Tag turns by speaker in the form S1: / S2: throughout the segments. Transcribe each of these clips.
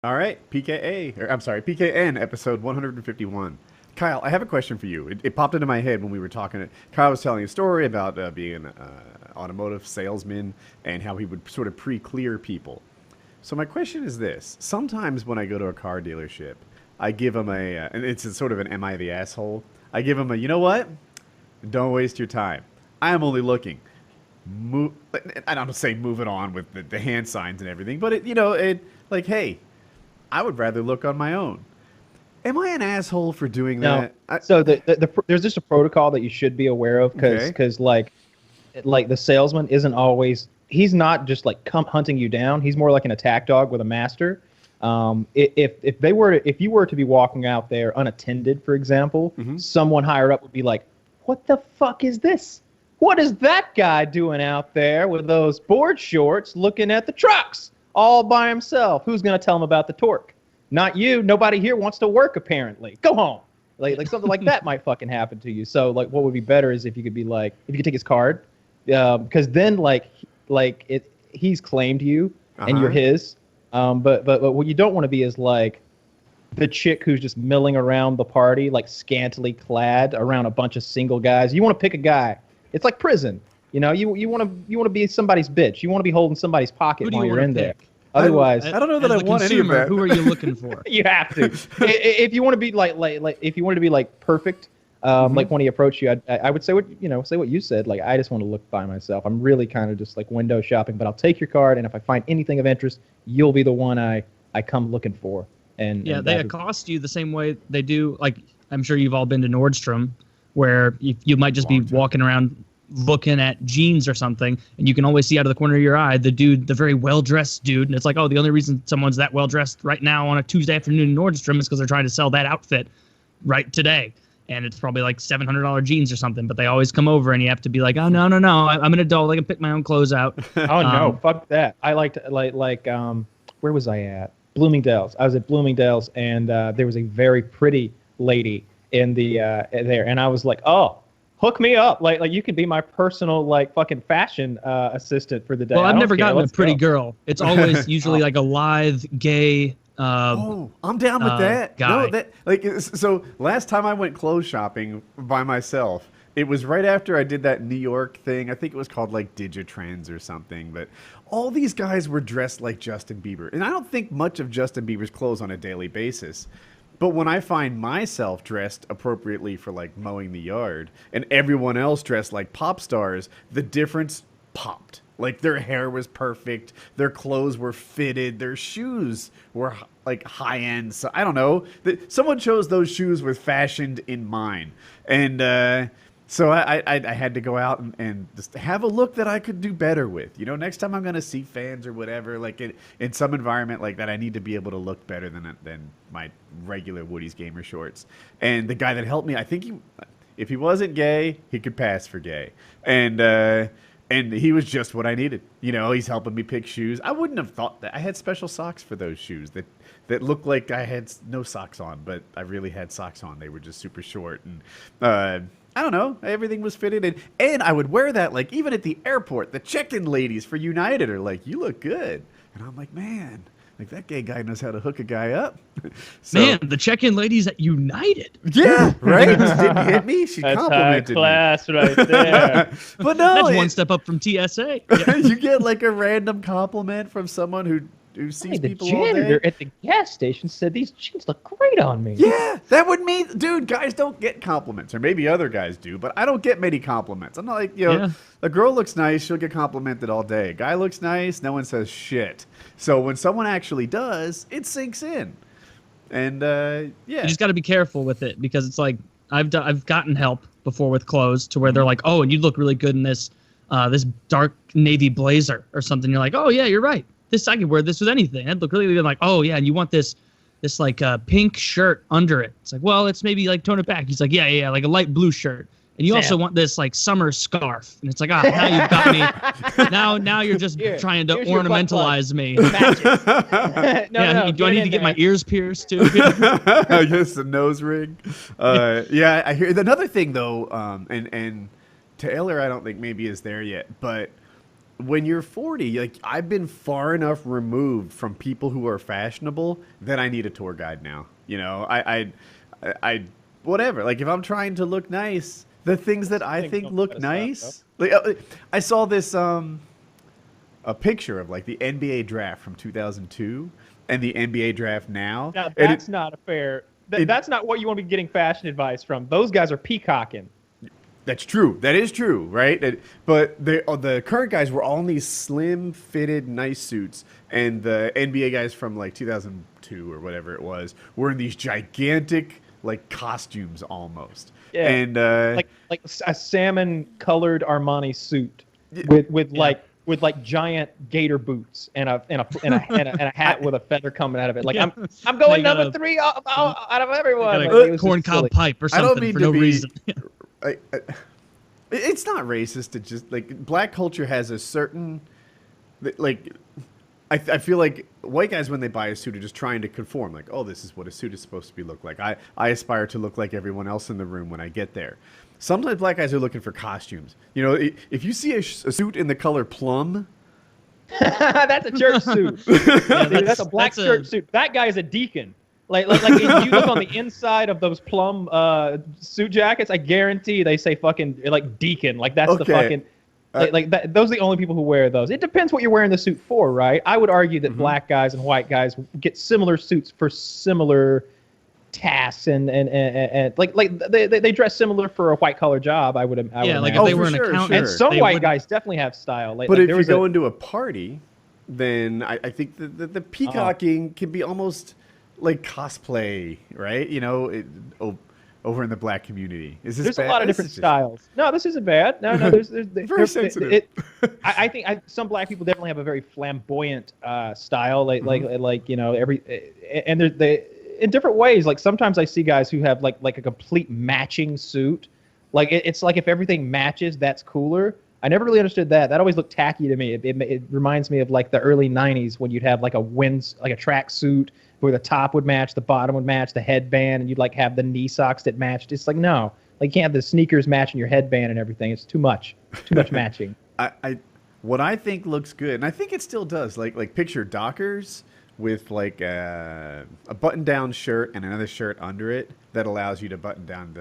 S1: All right, I'm sorry, PKN episode 151. Kyle, I have a question for you. It popped into my head when we were talking. Kyle was telling a story about being an automotive salesman and how he would sort of pre-clear people. So my question is this: sometimes when I go to a car dealership, I give them and it's a sort of an "Am I the asshole?" I give them a, you know what? Don't waste your time. I am only looking. Move. I don't say move it on with the hand signs and everything, but like, hey, I would rather look on my own. Am I an asshole for doing
S2: No.
S1: that?
S2: So there's just a protocol that you should be aware of because
S1: Okay.
S2: like the salesman isn't always he's not just like come hunting you down. He's more like an attack dog with a master. If you were to be walking out there unattended, for example, someone higher up would be like, "What the fuck is this? What is that guy doing out there with those board shorts looking at the trucks all by himself? Who's gonna tell him about the torque? Not you. Nobody here wants to work apparently. Go home." Like something like that might fucking happen to you. So like, what would be better is if you could be like, if you could take his card, because then he's claimed you
S1: Uh
S2: and you're
S1: huh.
S2: his. But what you don't want to be is like the chick who's just milling around the party, like scantily clad around a bunch of single guys. You want to pick a guy. It's like prison. You want to be somebody's bitch. You want to be holding somebody's pocket
S3: Who do
S2: while
S3: you
S2: you're
S3: want
S2: in
S3: to
S2: there.
S3: pick?
S2: Otherwise,
S1: I don't know that
S3: As
S1: I
S3: the
S1: want any of
S3: consumer,
S1: that.
S3: who are you looking for?
S2: you have to. If you want to be like if you wanted to be like perfect, like when he approached you, I would say what you said. Like, I just want to look by myself. I'm really kind of just like window shopping, but I'll take your card, and if I find anything of interest, you'll be the one I come looking for.
S3: Yeah,
S2: And
S3: they accost you the same way they do. Like, I'm sure you've all been to Nordstrom, where you might just be
S1: Long time.
S3: walking around looking at jeans or something, and you can always see out of the corner of your eye the very well-dressed dude, and it's like, oh, the only reason someone's that well-dressed right now on a Tuesday afternoon in Nordstrom is because they're trying to sell that outfit right today. And it's probably like $700 jeans or something, but they always come over, and you have to be like, oh, no, no, no, I'm an adult. I can pick my own clothes out.
S2: oh no, fuck that. I liked where was I at? Bloomingdale's. I was at Bloomingdale's, and there was a very pretty lady in the there, and I was like, oh, hook me up. Like you could be my personal like fucking fashion assistant for the day.
S3: Well,
S2: I
S3: I've
S2: don't
S3: never
S2: care.
S3: gotten a
S2: Let's
S3: pretty
S2: go.
S3: girl. It's always usually like a lithe, gay.
S1: Oh, I'm down with that.
S3: Guy.
S1: No, that like so. Last time I went clothes shopping by myself, it was right after I did that New York thing. I think it was called like Digitrends or something. But all these guys were dressed like Justin Bieber, and I don't think much of Justin Bieber's clothes on a daily basis. But when I find myself dressed appropriately for like mowing the yard, and everyone else dressed like pop stars, the difference popped. Like their hair was perfect, their clothes were fitted, their shoes were like high end. So I don't know. Someone chose those shoes with fashioned in mind, and so I had to go out and just have a look that I could do better with. You know, next time I'm gonna see fans or whatever, like in some environment like that, I need to be able to look better than my regular Woody's gamer shorts. And the guy that helped me, I think if he wasn't gay, he could pass for gay, and he was just what I needed. You know, he's helping me pick shoes. I wouldn't have thought that. I had special socks for those shoes that looked like I had no socks on, but I really had socks on. They were just super short, and I don't know. Everything was fitted, and I would wear that like even at the airport. The check-in ladies for United are like, "You look good," and I'm like, "Man, like that gay guy knows how to hook a guy up." So,
S3: Man, the check-in ladies at United.
S1: yeah, right. Didn't hit me. She
S2: That's high
S1: complimented
S2: class right there.
S1: me. But no,
S3: That's one step up from TSA. Yeah.
S1: you get like a random compliment from someone who sees
S2: Hey, the
S1: people all
S2: janitor
S1: day.
S2: at the gas station said these jeans look great on me.
S1: Yeah, that would mean, dude, guys don't get compliments, or maybe other guys do, but I don't get many compliments. I'm not like,
S3: Yeah.
S1: a girl looks nice, she'll get complimented all day. A guy looks nice, no one says shit. So when someone actually does, it sinks in. And yeah,
S3: You just got to be careful with it because it's like I've gotten help before with clothes to where they're like, oh, and you look really good in this dark navy blazer or something. You're like, oh yeah, you're right. This I could wear this with anything. I'd look really good. Like, oh yeah, and you want this like pink shirt under it. It's like, well, it's maybe like tone it back. He's like, yeah, like a light blue shirt. And you also
S2: Sam.
S3: want this like summer scarf. And it's like, now you've got me. Now you're just trying to
S2: here's your butt plug.
S3: ornamentalize me.
S2: Match it. no,
S3: Yeah,
S2: no,
S3: do I
S2: get
S3: need
S2: in
S3: to get
S2: there.
S3: my ears pierced too?
S1: I guess a nose ring. Yeah, I hear another thing though, and Taylor I don't think maybe is there yet, but when you're 40, like I've been far enough removed from people who are fashionable that I need a tour guide now. You know, I whatever. Like if I'm trying to look nice, the things that I
S2: Things
S1: think
S2: don't
S1: look
S2: let us
S1: nice. Like I saw this a picture of like the NBA draft from 2002 and the NBA draft now.
S2: Now
S1: and
S2: that's not a fair.
S1: it-
S2: That's not what you want to be getting fashion advice from. Those guys are peacocking.
S1: That's true. That is true, right? But the current guys were all in these slim fitted, nice suits, and the NBA guys from like 2002 or whatever it was were in these gigantic like costumes almost.
S2: Yeah.
S1: And
S2: like a salmon colored Armani suit with like giant gator boots and a hat with a feather coming out of it. Like
S3: Yeah.
S2: I'm going
S3: They got
S2: number
S3: a-
S2: 3 out of everyone.
S3: Got
S2: Like,
S3: a
S2: it was just
S3: corncob
S2: silly.
S3: pipe or
S1: I don't
S3: something
S1: mean
S3: for
S1: to
S3: no
S1: be.
S3: reason.
S1: It's not racist to just like black culture has a certain like. I feel like white guys when they buy a suit are just trying to conform. Like, oh, this is what a suit is supposed to be look like. I aspire to look like everyone else in the room when I get there. Sometimes black guys are looking for costumes. You know, if you see a suit in the color plum,
S2: That's a church suit. Dude, that's a black church suit. That guy is a deacon. Like if you look on the inside of those plum suit jackets, I guarantee they say fucking like deacon. Like that's the
S1: Okay.
S2: fucking like that. Those are the only people who wear those. It depends what you're wearing the suit for, right? I would argue that black guys and white guys get similar suits for similar tasks and like they dress similar for a white collar job. I would
S3: Yeah, like
S2: imagine.
S3: if they
S1: Oh,
S3: were
S1: for
S3: an
S1: sure,
S3: accountant,
S2: And some
S3: they
S2: white
S3: would-
S2: guys definitely have style. Like,
S1: but
S2: like
S1: if
S2: there
S1: you
S2: was
S1: go
S2: a,
S1: into a party, then I think the peacocking can be almost like cosplay, right? You know, over in the black community. Is this
S2: there's a
S1: bad?
S2: lot of
S1: This
S2: different
S1: is just-
S2: styles. No, this isn't bad. No, there's
S1: Very sensitive.
S2: I think some black people definitely have a very flamboyant style, like you know and they in different ways. Like sometimes I see guys who have like a complete matching suit. Like it's like if everything matches, that's cooler. I never really understood that. That always looked tacky to me. It reminds me of like the early '90s when you'd have like a track suit where the top would match, the bottom would match, the headband, and you'd like have the knee socks that matched. It's like no, like you can't have the sneakers matching your headband and everything. It's too much matching.
S1: What I think looks good, and I think it still does. Like picture Dockers with like a button-down shirt and another shirt under it that allows you to button down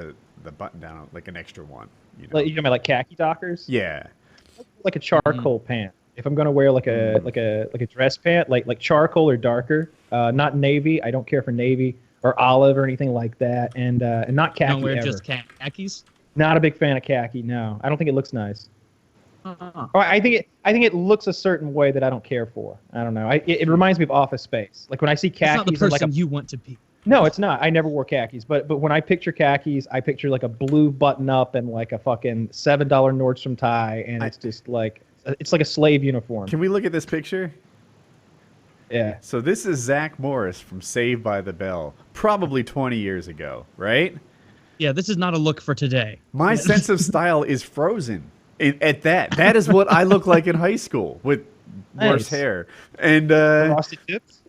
S1: the button down like an extra one. You know?
S2: Like you talking about like khaki Dockers?
S1: Yeah.
S2: Like a charcoal pant. If I'm gonna wear like a dress pant, like charcoal or darker, not navy. I don't care for navy or olive or anything like that, and not khaki
S3: Don't wear
S2: ever.
S3: just khakis.
S2: Not a big fan of khaki. No, I don't think it looks nice.
S3: Uh-huh.
S2: Or I think it looks a certain way that I don't care for. I don't know. It reminds me of Office Space. Like when I see
S3: It's not the
S2: khakis, in
S3: person
S2: like
S3: you want to be.
S2: no, it's not. I never wore khakis, but when I picture khakis, I picture like a blue button up and like a fucking $7 Nordstrom tie, and it's just like it's like a slave uniform.
S1: Can we look at this picture?
S2: Yeah.
S1: So this is Zach Morris from Saved by the Bell, probably 20 years ago, right?
S3: Yeah, this is not a look for today.
S1: My sense of style is frozen at that. That is what I look like in high school with worse
S2: Nice.
S1: hair. And
S2: Frosted tips.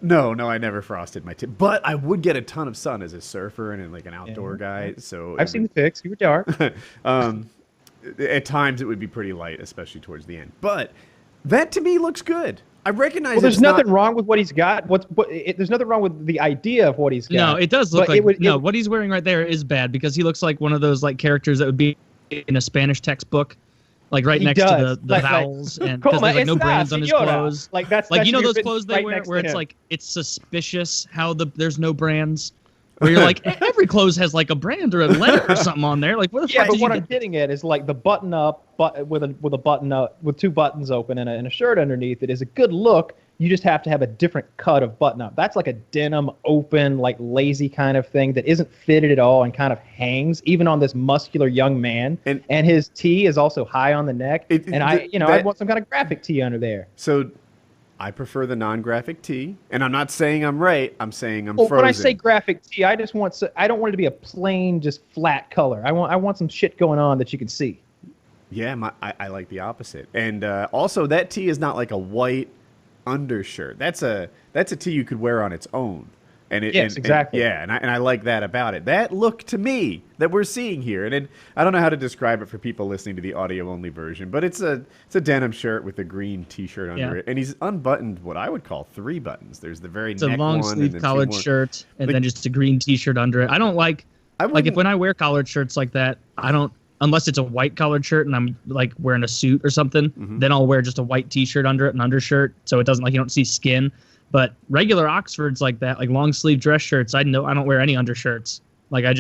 S1: no, I never frosted my tip. But I would get a ton of sun as a surfer and like an outdoor guy. So
S2: I've seen the pics. You were dark.
S1: at times it would be pretty light, especially towards the end. But that to me looks good. I recognize
S2: Well, there's
S1: it's
S2: nothing
S1: not,
S2: wrong with what he's got. There's nothing wrong with the idea of what he's got.
S3: No, it does look
S2: But
S3: like
S2: it would-
S3: what he's wearing right there is bad because he looks like one of those like characters that would be in a Spanish textbook, like right
S2: He
S3: next
S2: does.
S3: to the
S2: Like-
S3: vowels, and because
S2: Coma,
S3: there's like no
S2: it's not,
S3: brands on his
S2: señora.
S3: clothes.
S2: Like that's
S3: Like you know
S2: your
S3: those
S2: written
S3: clothes they
S2: right
S3: wear
S2: next
S3: where
S2: to
S3: it's
S2: him.
S3: like it's suspicious how there's no brands. Where you're like every clothes has like a brand or a letter or something on there. Like what the
S2: Yeah,
S3: fuck
S2: but
S3: did
S2: what
S3: you
S2: I'm getting at is like the button up, but with a button up with two buttons open and a shirt underneath it is a good look. You just have to have a different cut of button up. That's like a denim open, like lazy kind of thing that isn't fitted at all and kind of hangs even on this muscular young man.
S1: And-
S2: And his tee is also high on the neck. I
S1: that-
S2: want some kind of graphic tee under there.
S1: So I prefer the non-graphic tee, and I'm not saying I'm right. I'm saying I'm
S2: Well,
S1: frozen.
S2: when I say graphic tee, I don't want it to be a plain, just flat color. I want some shit going on that you can see.
S1: Yeah, I like the opposite. And also, that tee is not like a white undershirt. That's a tee you could wear on its own. And it,
S2: Yes, exactly.
S1: yeah, and I like that about it. That look to me that we're seeing here, and I don't know how to describe it for people listening to the audio only version, but it's a denim shirt with a green T-shirt under it, and he's unbuttoned what I would call 3 buttons. There's the very
S3: It's a
S1: neck
S3: long
S1: one, and
S3: sleeve
S1: then 2
S3: collared
S1: more.
S3: shirt and
S1: Like-
S3: then just a green T-shirt under it. I don't like if
S1: wouldn't-
S3: when I wear collared shirts like that, I don't unless it's a white collared shirt and I'm like wearing a suit or something. Then I'll wear just a white T-shirt under it, an undershirt, so it doesn't like you don't see skin. But regular Oxfords like that, like long sleeve dress shirts, I don't wear any undershirts. Like I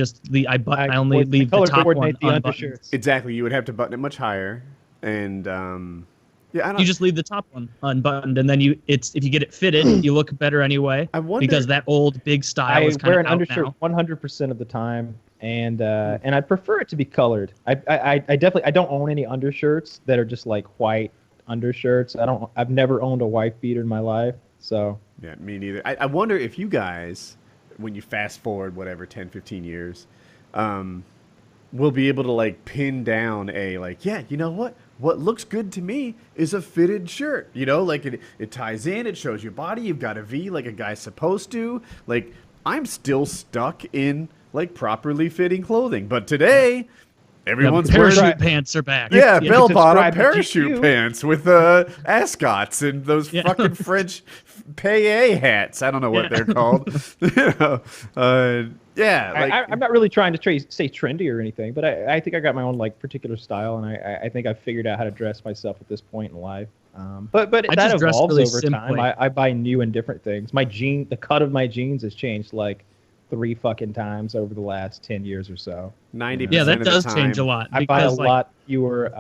S3: only leave the
S2: color
S3: top one
S2: coordinate the
S3: unbuttoned.
S2: undershirts.
S1: Exactly, you would have to button it much higher, and yeah, I don't.
S3: You just leave the top one unbuttoned, and then if you get it fitted, you look better anyway.
S1: I wonder
S3: because that old big style
S2: I
S3: is kind
S2: wear
S3: of
S2: an
S3: out
S2: undershirt
S3: now.
S2: 100% of the time, and I prefer it to be colored. I definitely don't own any undershirts that are just like white undershirts. I've never owned a wife beater in my life, so.
S1: Yeah, me neither. I wonder if you guys, when you fast forward, whatever, 10, 15 years, will be able to, like, pin down yeah, you know what? What looks good to me is a fitted shirt. You know, like, it ties in, it shows your body, you've got a V like a guy's supposed to. Like, I'm still stuck in, like, properly fitting clothing. But today, everyone's
S3: Parachute
S1: wearing...
S3: pants are back.
S1: Yeah,
S2: you
S1: bell
S2: can
S1: bottom
S2: subscribe to
S1: parachute
S2: GQ.
S1: pants with ascots and those
S3: Yeah.
S1: fucking French paye hats. I don't know what they're called. Yeah, like
S2: I'm not really trying to say trendy or anything, but I think I got my own like particular style, and I think I've figured out how to dress myself at this point in life. But
S3: I
S2: that
S3: just dress
S2: evolves
S3: really
S2: over
S3: simply.
S2: time. I buy new and different things. The cut of my jeans has changed like 3 fucking times over the last 10 years or so.
S1: 90%.
S3: Yeah, that
S1: of the
S3: does
S1: time.
S3: change a lot.
S2: I buy a
S3: because, like,
S2: lot fewer.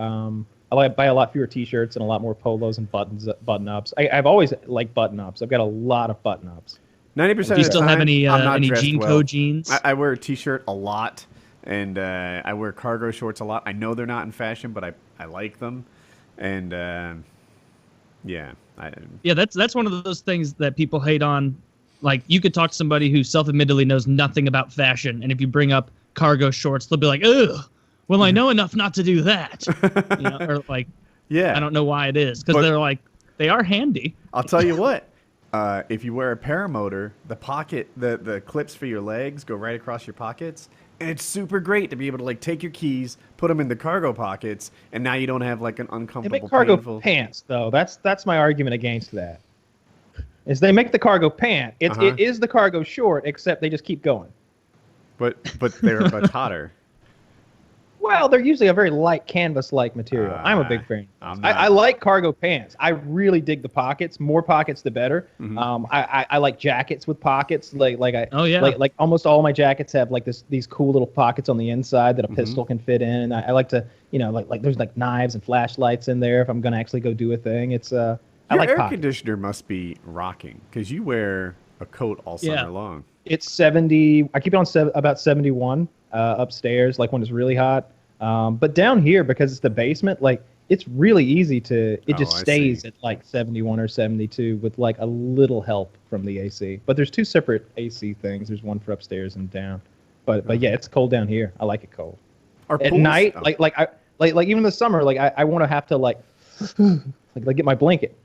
S2: I buy a lot fewer T-shirts and a lot more polos and button-ups. I've always liked button-ups. I've got a lot of button-ups.
S1: 90%
S3: Do you
S1: of the
S3: still
S1: time,
S3: have any
S1: I'm not dressed
S3: Jean
S1: well.
S3: Co jeans?
S1: I wear a T-shirt a lot, and I wear cargo shorts a lot. I know they're not in fashion, but I like them, and yeah.
S3: Yeah, that's one of those things that people hate on. Like, you could talk to somebody who self-admittedly knows nothing about fashion, and if you bring up cargo shorts, they'll be like, "Ugh, well, I know enough not to do that." You know, or like,
S1: Yeah.
S3: I don't know why it is, because
S1: But-
S3: they're like, they are handy.
S1: I'll tell you what. If you wear a paramotor, the clips for your legs go right across your pockets, and it's super great to be able to like take your keys, put them in the cargo pockets, and now you don't have like an
S2: They
S1: uncomfortable,
S2: make cargo
S1: painful.
S2: pants, though. That's my argument against that. Is they make the cargo pant. It is the cargo short, except they just keep going.
S1: But they're much hotter.
S2: Well, they're usually a very light canvas-like material. I'm a big fan.
S1: I'm not.
S2: I like cargo pants. I really dig the pockets. More pockets, the better. I like jackets with pockets.
S3: Oh, yeah.
S2: Like almost all my jackets have like these cool little pockets on the inside that a pistol can fit in. And I like to, like there's like knives and flashlights in there if I'm gonna actually go do a thing. It's I
S1: Your
S2: like
S1: air
S2: pockets.
S1: conditioner must be rocking because you wear a coat all summer
S3: Yeah.
S1: long.
S2: It's 70. I keep it on about 71 upstairs, like when it's really hot. But down here, because it's the basement, like it's really easy to. It just
S1: I
S2: stays
S1: see.
S2: at like 71 or 72 with like a little help from the AC. But there's 2 separate AC things. There's one for upstairs and down. But yeah, it's cold down here. I like it cold.
S1: Our
S2: At
S1: pools-
S2: night,
S1: oh,
S2: like even in the summer, like I want to have to like get my blanket.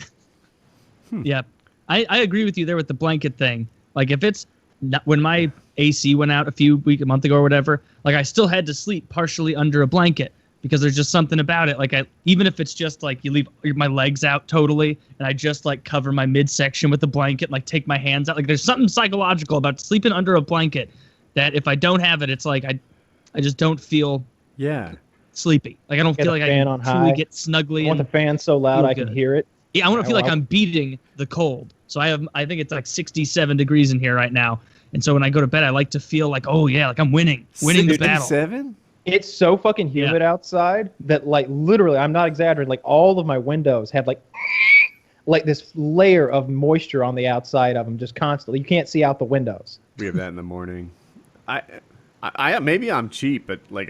S3: Yeah, I agree with you there with the blanket thing. Like, if it's not, when my AC went out a month ago or whatever, like I still had to sleep partially under a blanket because there's just something about it. Like, even if it's just like you leave my legs out totally and I just like cover my midsection with the blanket, like take my hands out. Like, there's something psychological about sleeping under a blanket that if I don't have it, it's like I just don't feel
S1: yeah.
S3: sleepy. Like, I don't
S2: Get
S3: feel
S2: a
S3: like I
S2: fan
S3: can
S2: on
S3: truly
S2: high.
S3: get snugly
S2: I want
S3: and
S2: the fan so loud
S3: feel
S2: I can
S3: good.
S2: hear it.
S3: yeah, I want to feel like
S2: like-
S3: I'm beating the cold. So I think it's like 67 degrees in here right now. And so when I go to bed, I like to feel like, oh yeah, like I'm winning the battle.
S1: 67?
S2: It's so fucking humid outside that like literally, I'm not exaggerating. Like all of my windows have like this layer of moisture on the outside of them just constantly. You can't see out the windows.
S1: We have that in the morning. I maybe I'm cheap, but like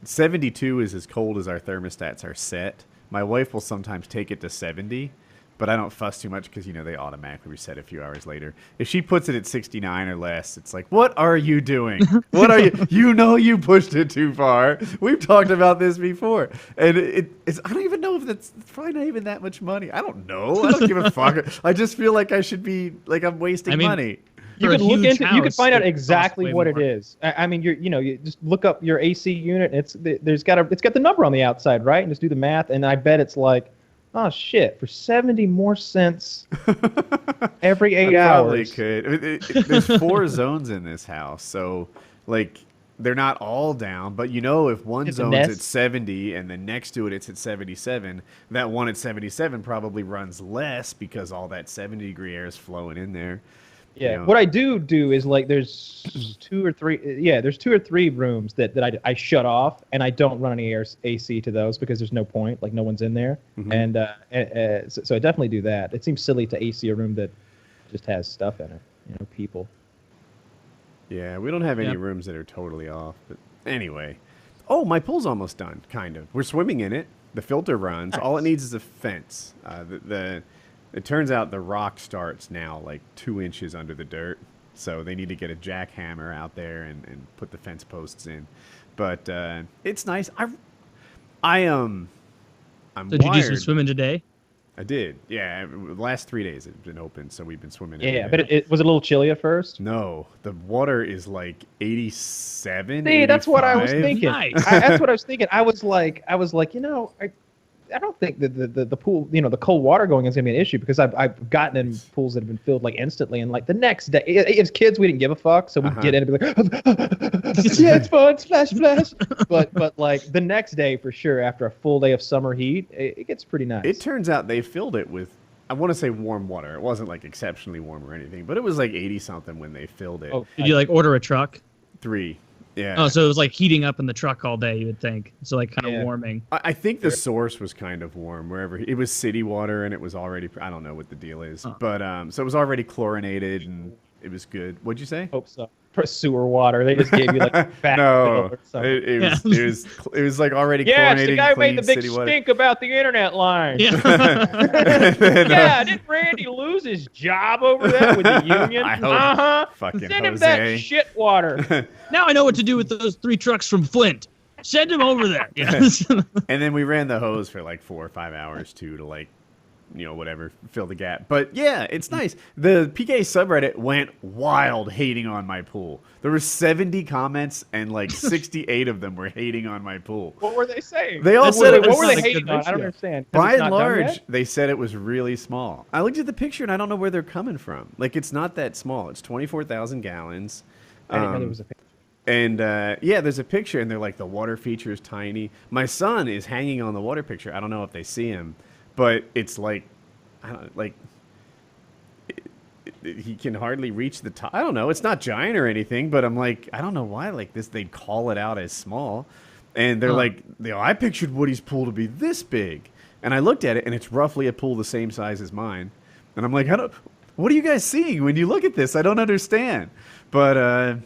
S1: 72 is as cold as our thermostats are set. My wife will sometimes take it to 70, but I don't fuss too much because they automatically reset a few hours later. If she puts it at 69 or less, it's like, what are you doing? What are you? You pushed it too far. We've talked about this before, and it's. I don't even know if it's probably not even that much money. I don't know. I don't give a fuck. I just feel like I should be like I'm wasting money.
S2: You
S3: For a
S2: could look
S3: huge
S2: into. You could
S3: house,
S2: find out
S3: it costs
S2: exactly
S3: way
S2: what it
S3: more.
S2: is. I mean, you just look up your AC unit. It's got the number on the outside, right? And just do the math. And I bet it's like, oh shit, for 70 more cents every 8
S1: I probably
S2: hours.
S1: could. There's 4 zones in this house, so like they're not all down. But if one
S2: It's a
S1: zone's
S2: nest.
S1: at 70 and then next to it's at 77, that one at 77 probably runs less because all that 70-degree air is flowing in there.
S2: Yeah.
S1: You know.
S2: What I do is like there's 2 or 3. Yeah, there's 2 or 3 rooms that I shut off, and I don't run any AC to those because there's no point. Like no one's in there, and so I definitely do that. It seems silly to AC a room that just has stuff in it. People.
S1: Yeah, we don't have any
S3: Yeah.
S1: rooms that are totally off. But anyway, my pool's almost done. Kind of. We're swimming in it. The filter runs.
S2: Nice.
S1: All it needs is a fence. It turns out the rock starts now like 2 inches under the dirt, so they need to get a jackhammer out there and put the fence posts in. But it's nice. I'm
S3: Did you do some
S1: wired.
S3: swimming today?
S1: I did. Yeah, the last 3 days it's been open, so we've been swimming. every
S2: Yeah,
S1: day.
S2: but it was a little chilly at first.
S1: No, the water is like 87.
S2: See, that's what I was
S1: 85.
S2: thinking.
S3: Nice.
S2: That's what I was thinking. I was like, I don't think that the pool, the cold water going is gonna be an issue because I've gotten in pools that have been filled like instantly, and like the next day, as kids we didn't give a fuck, so we'd get in and be like, yeah, it's fun, splash, splash. But like the next day for sure, after a full day of summer heat, it gets pretty nice.
S1: It turns out they filled it with, I want to say warm water. It wasn't like exceptionally warm or anything, but it was like 80 something when they filled it.
S2: Oh,
S3: Did you like order a truck?
S1: 3. Yeah.
S3: Oh, so it was like heating up in the truck all day. You would think so, like kind of
S2: Yeah.
S3: warming.
S1: I think the source was kind of warm wherever it was city water and it was already, I don't know what the deal is, but so it was already chlorinated and it was good. What'd you say?
S2: hope so. For sewer water, they just gave you like fat
S1: No,
S2: or something.
S1: it was like already
S2: Yeah, it's
S1: chlorinated.
S2: the guy who made
S1: clean
S2: the big
S1: city water.
S2: stink about the internet line.
S3: Yeah.
S2: Yeah, didn't Randy lose his job over that with the union?
S1: I hope
S2: Uh-huh.
S1: fucking
S2: Send him
S1: Jose.
S2: that shit water.
S3: Now I know what to do with those 3 trucks from Flint. Send them over there. Yes.
S1: And then we ran the hose for like 4 or 5 hours too to like, whatever, fill the gap. But yeah, it's nice. The PK subreddit went wild hating on my pool. There were 70 comments and like 68 of them were hating on my pool.
S2: What were they saying?
S1: They all
S2: What
S1: said
S2: were
S1: it
S2: they-
S1: was
S2: what were they
S3: not a
S2: hating
S3: good
S2: on? I don't
S3: ratio.
S2: understand. 'Cause
S1: By
S2: it's
S1: and
S2: not done
S1: large,
S2: yet?
S1: they said it was really small. I looked at the picture and I don't know where they're coming from. Like, it's not that small. It's 24,000 gallons.
S2: I didn't know there was a picture.
S1: And yeah, there's a picture, and they're like, the water feature is tiny. My son is hanging on the water picture. I don't know if they see him, but it's like, I don't like. He can hardly reach the top. I don't know. It's not giant or anything, but I'm like, I don't know why like this. They'd call it out as small, and they're like, I pictured Woody's pool to be this big, and I looked at it, and it's roughly a pool the same size as mine, and I'm like, what are you guys seeing when you look at this? I don't understand, but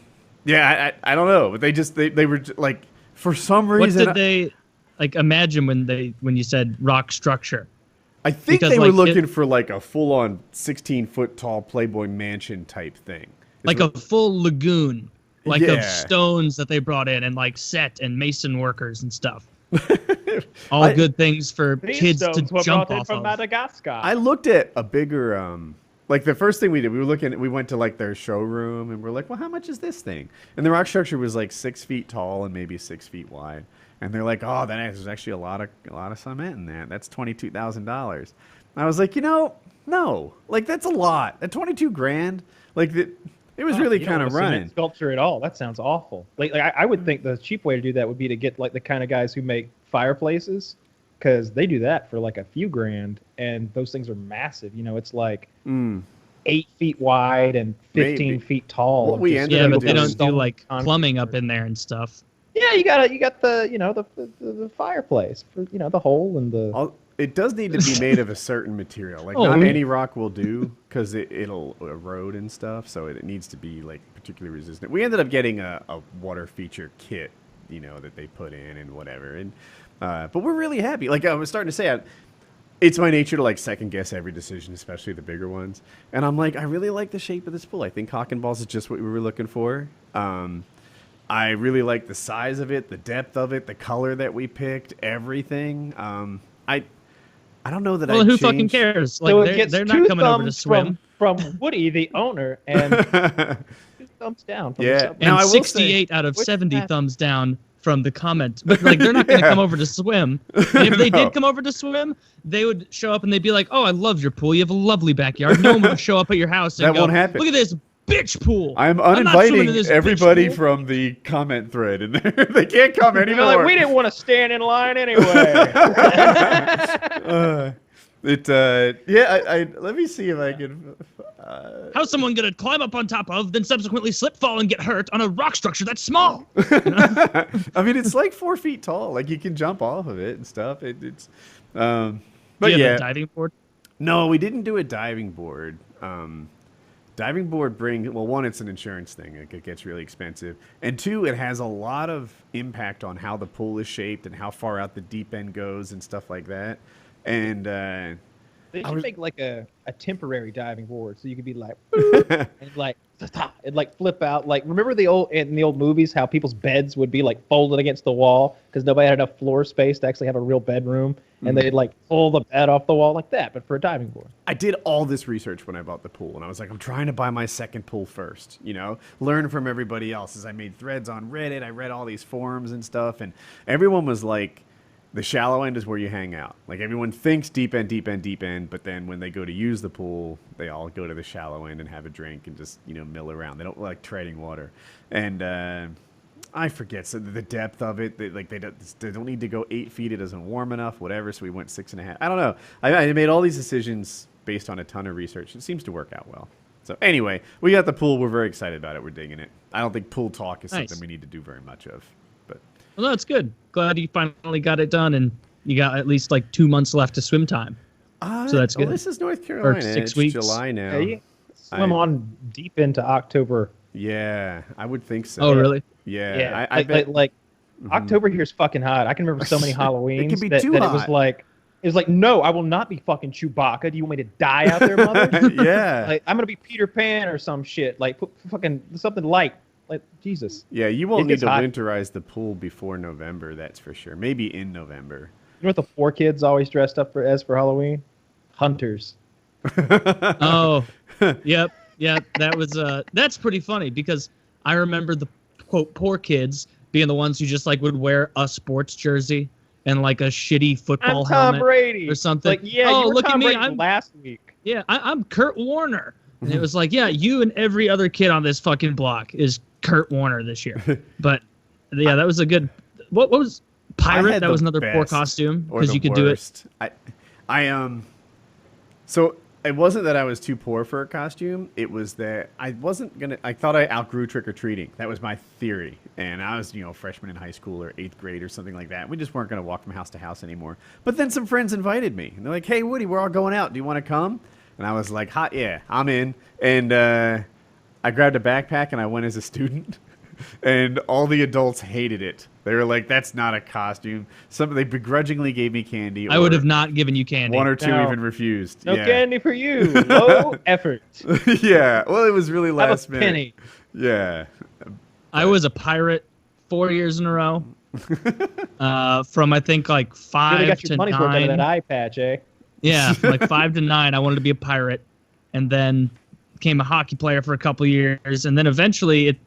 S1: yeah, I don't know. But they were like, for some
S3: What
S1: reason,
S3: did they like imagine when you said rock structure?
S1: I think
S3: because,
S1: they were
S3: like,
S1: looking for like a full-on 16-foot tall Playboy Mansion type thing. Is
S3: Like
S1: what-
S3: a full lagoon, like
S1: Yeah.
S3: of stones that they brought in and like set and mason workers and stuff. All
S1: I-
S3: good things for
S2: These
S3: kids to
S2: stones were
S3: jump
S2: brought in
S3: off
S2: from
S3: of.
S2: Madagascar.
S1: I looked at a bigger, like the first thing we did, we went to like their showroom and we're like, well, how much is this thing? And the rock structure was like 6 feet tall and maybe 6 feet wide. And they're like, oh, there's actually a lot of cement in that. That's $22,000. I was like, no, like that's a lot. At 22 grand, like it was really
S2: You don't
S1: kind of
S2: want a cement
S1: running.
S2: sculpture at all. That sounds awful. Like I would think the cheap way to do that would be to get like the kind of guys who make fireplaces, because they do that for like a few grand, and those things are massive. It's like 8 feet wide and 15
S1: Maybe.
S2: feet tall.
S1: What
S2: of
S1: we
S2: just
S1: ended
S3: Yeah,
S1: up
S3: but they
S1: doing-
S3: don't do
S2: stone
S3: like
S2: concrete.
S3: plumbing up in there and stuff.
S2: Yeah, you got the the fireplace for the hole and the.
S1: It does need to be made of a certain material. Like
S3: Oh,
S1: not
S3: really?
S1: any rock will do because it'll erode and stuff. So it needs to be like particularly resistant. We ended up getting a water feature kit, that they put in and whatever. And but we're really happy. Like I was starting to say, it's my nature to like second guess every decision, especially the bigger ones. And I'm like, I really like the shape of this pool. I think Cock and Balls is just what we were looking for. I really like the size of it, the depth of it, the color that we picked, everything. I don't know that
S3: Well,
S1: I'd
S3: who fucking
S1: change-
S3: cares? Like
S2: So it
S3: they're,
S2: gets
S3: they're
S2: two
S3: not coming over to
S2: thumbs
S3: swim.
S2: from Woody, the owner, and 2 thumbs down from the
S1: Yeah.
S2: subway.
S1: Now,
S3: And
S1: I will say-
S3: 68 out of
S2: Which
S3: 70
S2: that-
S3: thumbs down from the comment. But like they're not going to come over to swim. And if they
S1: No.
S3: did come over to swim, they would show up and they'd be like, "Oh, I love your pool. You have a lovely backyard." No one would show up at your house and
S1: That
S3: go,
S1: won't happen.
S3: "Look at this bitch pool."
S1: I'm
S3: not swimming in
S1: uninviting
S3: this bitch
S1: everybody
S3: pool."
S1: from the comment thread in there. They can't come
S2: They're
S1: anymore.
S2: like, we didn't want to stand in line anyway.
S1: Yeah, let me see if I can.
S3: How's someone going to climb up on top of, then subsequently slip, fall, and get hurt on a rock structure that's small?
S1: I mean, it's like 4 feet tall. Like you can jump off of it and stuff. It's, but
S3: Do you have
S1: yeah,
S3: a diving board?
S1: no, we didn't do a diving board. Diving board well, one, it's an insurance thing. It gets really expensive, and two, it has a lot of impact on how the pool is shaped and how far out the deep end goes and stuff like that. And
S2: They
S1: I
S2: should
S1: was-
S2: make like a temporary diving board so you could be like, and like, it'd like flip out. Like, remember in the old movies how people's beds would be like folded against the wall because nobody had enough floor space to actually have a real bedroom, and they'd like pull the bed off the wall like that, but for a diving board.
S1: I did all this research when I bought the pool, and I was like, I'm trying to buy my second pool first, learn from everybody else. As I made threads on Reddit, I read all these forums and stuff, and everyone was like, the shallow end is where you hang out. Like, everyone thinks deep end, deep end, deep end, but then when they go to use the pool, they all go to the shallow end and have a drink and just, mill around. They don't like treading water. And I forget the depth of it. They don't need to go 8 feet. It doesn't warm enough, whatever. So we went 6.5. I don't know. I made all these decisions based on a ton of research. It seems to work out well. So anyway, we got the pool. We're very excited about it. We're digging it. I don't think pool talk is
S3: Nice.
S1: something we need to do very much of. But
S3: Well, no, it's good. Glad you finally got it done, and you got at least like 2 months left to swim time. So that's good.
S1: This is North Carolina.
S3: 6
S1: it's
S3: weeks.
S1: July now.
S2: Yeah, you swim on deep into October.
S1: Yeah, I would think so.
S3: Oh, really?
S1: Yeah,
S2: Yeah,
S1: I bet.
S2: like October here's fucking hot. I can remember so many Halloweens
S1: can be
S2: that,
S1: too
S2: that it was
S1: hot.
S2: like, no, I will not be fucking Chewbacca. Do you want me to die out there, mother?
S1: Yeah.
S2: Like, I'm gonna be Peter Pan or some shit. Like, put fucking something light. Like, Jesus.
S1: Yeah, you won't
S2: It
S1: need
S2: gets
S1: to
S2: hot.
S1: winterize the pool before November, that's for sure. Maybe in November.
S2: You know what the 4 kids always dressed up as for Halloween? Hunters.
S3: Oh, yep. That was that's pretty funny because I remember the quote poor kids being the ones who just like would wear a sports jersey and like a shitty football
S2: I'm Tom
S3: helmet
S2: Brady
S3: or something.
S2: Like, yeah,
S3: Oh,
S2: you were
S3: look at
S2: Tom
S3: me,
S2: Brady
S3: I'm-
S2: last week.
S3: Yeah, I'm Kurt Warner. And it was like, yeah, you and every other kid on this fucking block is Kurt Warner this year. But yeah, that was a good. What was
S1: I
S3: pirate?
S1: had
S3: That
S1: the
S3: was another poor
S1: best
S3: costume
S1: or
S3: because
S1: the
S3: you could do it.
S1: worst. So it wasn't that I was too poor for a costume. It was that I thought I outgrew trick-or-treating. That was my theory. And I was, freshman in high school or 8th grade or something like that. We just weren't going to walk from house to house anymore. But then some friends invited me. And they're like, hey, Woody, we're all going out. Do you want to come? And I was like, hot, yeah, I'm in. And I grabbed a backpack and I went as a student. And all the adults hated it. They were like, that's not a costume. They begrudgingly gave me candy.
S3: I would have not given you candy.
S1: One or two
S2: No.
S1: even refused.
S2: No
S1: yeah.
S2: candy for you. Low effort.
S1: Yeah. Well, it was really
S2: Have
S1: last
S2: a
S1: minute.
S2: penny.
S1: Yeah.
S3: I was a pirate 4 years in a row. From I think like
S2: Really
S3: 5
S2: got your
S3: to
S2: money's worth out of
S3: 9.
S2: that eye patch, eh?
S3: Yeah, from like 5 to 9, I wanted to be a pirate, and then became a hockey player for a couple years, and then eventually it,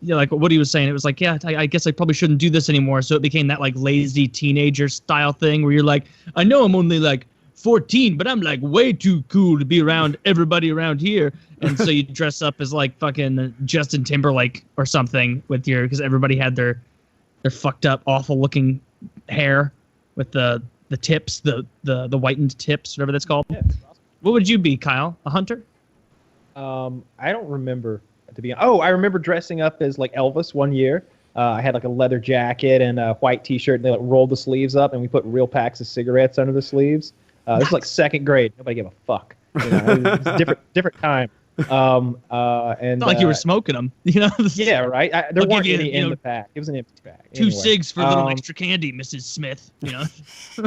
S3: like what he was saying, it was like, yeah, I guess I probably shouldn't do this anymore. So it became that like lazy teenager style thing where you're like, I know I'm only like 14, but I'm like way too cool to be around everybody around here, and so you dress up as like fucking Justin Timberlake or something with your, because everybody had their fucked up, awful looking hair with the tips, the whitened tips, whatever that's called.
S2: Yeah.
S3: What would you be, Kyle? A hunter?
S2: I don't remember to be. Oh, I remember dressing up as like Elvis one year. I had like a leather jacket and a white T-shirt, and they like rolled the sleeves up, and we put real packs of cigarettes under the sleeves. This was like 2nd grade. Nobody gave a fuck. It was different time. And
S3: It's not like you were smoking them,
S2: Yeah, right. There
S3: I'll
S2: weren't
S3: give you,
S2: any
S3: you
S2: in
S3: know,
S2: the pack. It was an empty pack.
S3: 2
S2: Anyway,
S3: cigs for a little extra candy, Mrs. Smith.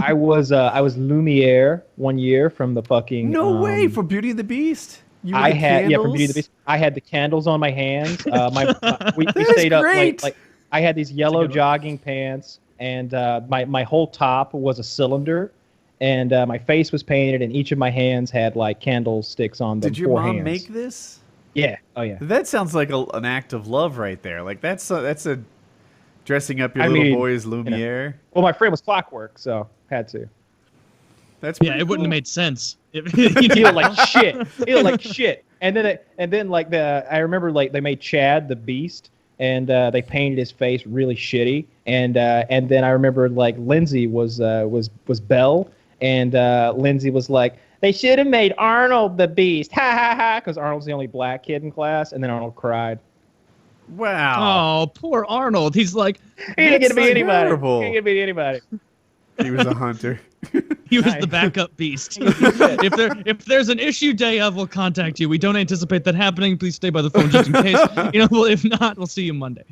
S2: I was Lumiere one year from the fucking.
S1: No way. For Beauty and the Beast? You were
S2: I
S1: the
S2: had from
S1: candles?
S2: Beauty and the Beast. I had the candles on my hands. We
S1: That is
S2: stayed up
S1: great.
S2: late. Like I had these yellow
S3: good one.
S2: jogging pants, and my whole top was a cylinder, and my face was painted, and each of my hands had like candlesticks on them.
S1: Did your
S2: 4
S1: mom
S2: hands.
S1: make this?
S2: Yeah. Oh yeah.
S1: That sounds like an act of love right there. Like that's a dressing up your
S2: I
S1: little
S2: mean,
S1: boy as Lumiere.
S2: Well, my friend was Clockwork, so had to.
S1: That's
S3: Yeah,
S1: pretty
S3: it wouldn't
S1: cool.
S3: have made sense.
S2: He looked like shit. He looked like shit. And then like I remember like they made Chad the Beast, and they painted his face really shitty. And then I remember like Lindsay was Belle, and Lindsay was like, they should have made Arnold the Beast, ha ha ha, because Arnold's the only black kid in class, and then Arnold cried.
S1: Wow.
S3: Oh, poor Arnold. He's like,
S2: He didn't get to
S1: That's
S2: be anybody.
S1: terrible.
S2: He didn't get to be anybody.
S1: He was a hunter.
S3: he was
S2: Nice.
S3: the backup beast. if there's an issue day of, we'll contact you. We don't anticipate that happening. Please stay by the phone just in case. Well, if not, we'll see you Monday.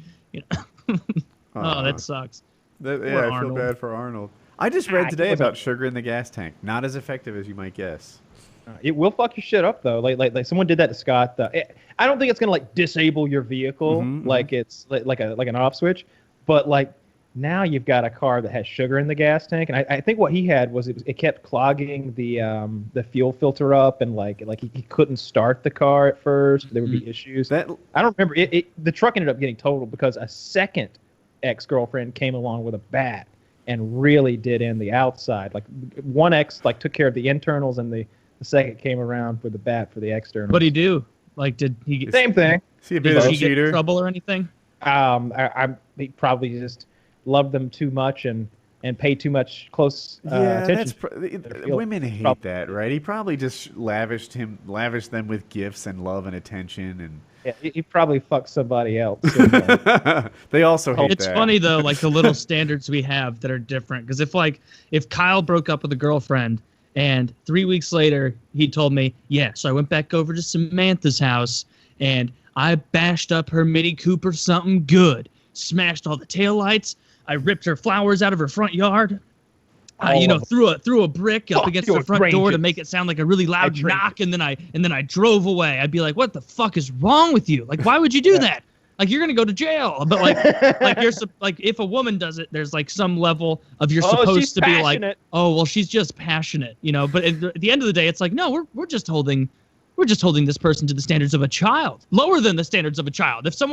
S3: Oh, that sucks.
S1: Yeah,
S3: Poor
S1: I feel
S3: Arnold.
S1: bad for Arnold. I just read
S2: he
S1: today
S2: wasn't-
S1: about sugar in the gas tank. Not as effective as you might guess.
S2: It will fuck your shit up though. Like someone did that to Scott. I don't think it's gonna like disable your vehicle like it's like an off switch, but like now you've got a car that has sugar in the gas tank, and I think what he had was it kept clogging the fuel filter up, and like he couldn't start the car at first. There would be issues.
S1: That
S2: I don't remember. The truck ended up getting totaled because a second ex-girlfriend came along with a bat and really did in the outside. Like one ex like took care of the internals, and the second came around with the bat for the external.
S3: What'd he do? Like, did he get,
S2: Same thing.
S1: see a bit
S3: did
S1: of a
S3: he get in
S1: cheater.
S3: trouble or anything?
S2: He probably just loved them too much and paid too much close
S1: Yeah,
S2: attention.
S1: that's
S2: feel-
S1: women hate
S2: prob-
S1: that, right? He probably just lavished them with gifts and love and attention,
S2: Yeah, he probably fucked somebody else.
S1: and they also hate
S3: It's
S1: that.
S3: funny though, like the little standards we have that are different. Because if Kyle broke up with a girlfriend and 3 weeks later he told me, yeah, so I went back over to Samantha's house and I bashed up her Mini Cooper something good, smashed all the taillights, I ripped her flowers out of her front yard.
S2: All of
S3: Threw a brick up
S2: Fuck
S3: against
S2: your
S3: the front door to
S2: outrageous.
S3: make it sound like a really loud
S2: Outrageous.
S3: knock, and then I drove away. I'd be like, "What the fuck is wrong with you? Like, why would you do that? Like, you're gonna go to jail." But like if a woman does it, there's like some level of you're
S2: Oh, she's
S3: supposed to be like,
S2: passionate.
S3: "Oh, well, she's just passionate," But at the end of the day, it's like, no, we're just holding this person to the standards of a child, lower than the standards of a child. If a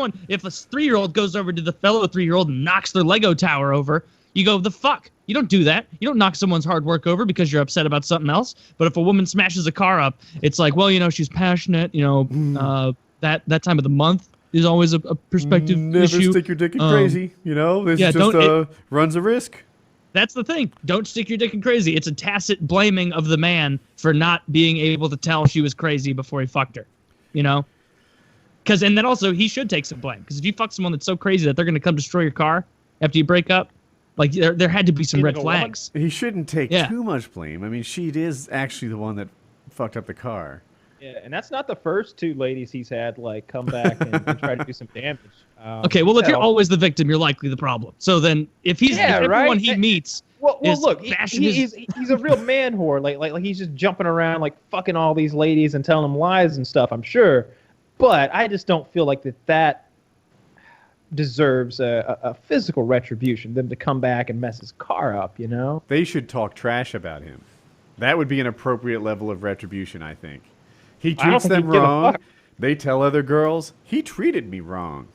S3: 3-year-old goes over to the fellow 3-year-old and knocks their Lego tower over, you go, the fuck? You don't do that. You don't knock someone's hard work over because you're upset about something else. But if a woman smashes a car up, it's like, well, she's passionate. That time of the month is always a perspective
S1: Never
S3: issue.
S1: stick your dick in crazy. This
S3: yeah,
S1: is just
S3: don't-
S1: runs a risk.
S3: That's the thing. Don't stick your dick in crazy. It's a tacit blaming of the man for not being able to tell she was crazy before he fucked her. And then also he should take some blame. Because if you fuck someone that's so crazy that they're going to come destroy your car after you break up, like there had to be some
S2: Even
S3: red
S2: a woman?
S3: flags.
S1: He shouldn't take
S3: Yeah.
S1: too much blame. I mean, she is actually the one that fucked up the car.
S2: Yeah, and that's not the first 2 ladies he's had like come back and try to do some damage.
S3: Okay, well, if
S2: yeah,
S3: you're always the victim, you're likely the problem. So then if
S2: Yeah,
S3: if everyone
S2: right?
S3: he meets
S2: Well,
S3: is
S2: look,
S3: bashing
S2: he's a real man whore. Like he's just jumping around, like fucking all these ladies and telling them lies and stuff. I'm sure, but I just don't feel like that deserves a physical retribution. Them to come back and mess his car up,
S1: They should talk trash about him. That would be an appropriate level of retribution, I think. He
S2: I don't
S1: treats
S2: think
S1: them
S2: he'd give a
S1: wrong.
S2: fuck.
S1: They tell other girls, he treated me wrong.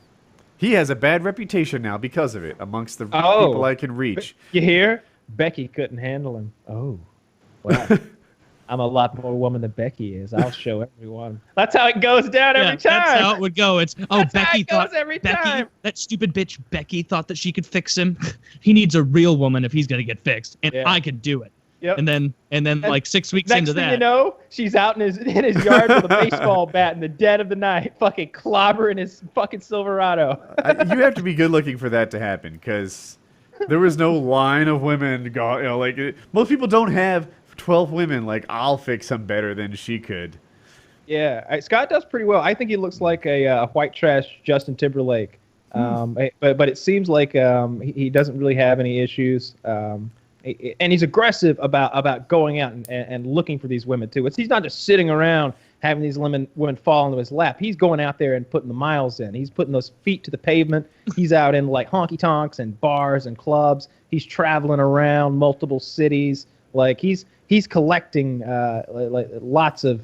S1: He has a bad reputation now because of it amongst the
S2: Oh.
S1: people I can reach.
S2: You hear? Becky couldn't handle him. Oh, well, I'm a lot more woman than Becky is. I'll show everyone. That's how it goes down every time.
S3: That's how it would go. It's
S2: That's how
S3: Becky
S2: it goes
S3: thought
S2: every
S3: Becky,
S2: time.
S3: that stupid bitch Becky thought that she could fix him. He needs a real woman if he's gonna get fixed, and
S2: Yeah.
S3: I could do it.
S2: Yep.
S3: And then like 6 weeks
S2: Next
S3: into
S2: thing
S3: that,
S2: you know, she's out in his yard with a baseball bat in the dead of the night, fucking clobbering his fucking Silverado.
S1: You have to be good looking for that to happen because there was no line of women. Most people don't have 12 women. Like, I'll fix him better than she could.
S2: Yeah, Scott does pretty well. I think he looks like a white trash Justin Timberlake. But it seems like he doesn't really have any issues. And he's aggressive about going out and looking for these women too. He's not just sitting around having these women fall into his lap. He's going out there and putting the miles in. He's putting those feet to the pavement. He's out in like honky tonks and bars and clubs. He's traveling around multiple cities, Like he's collecting like lots of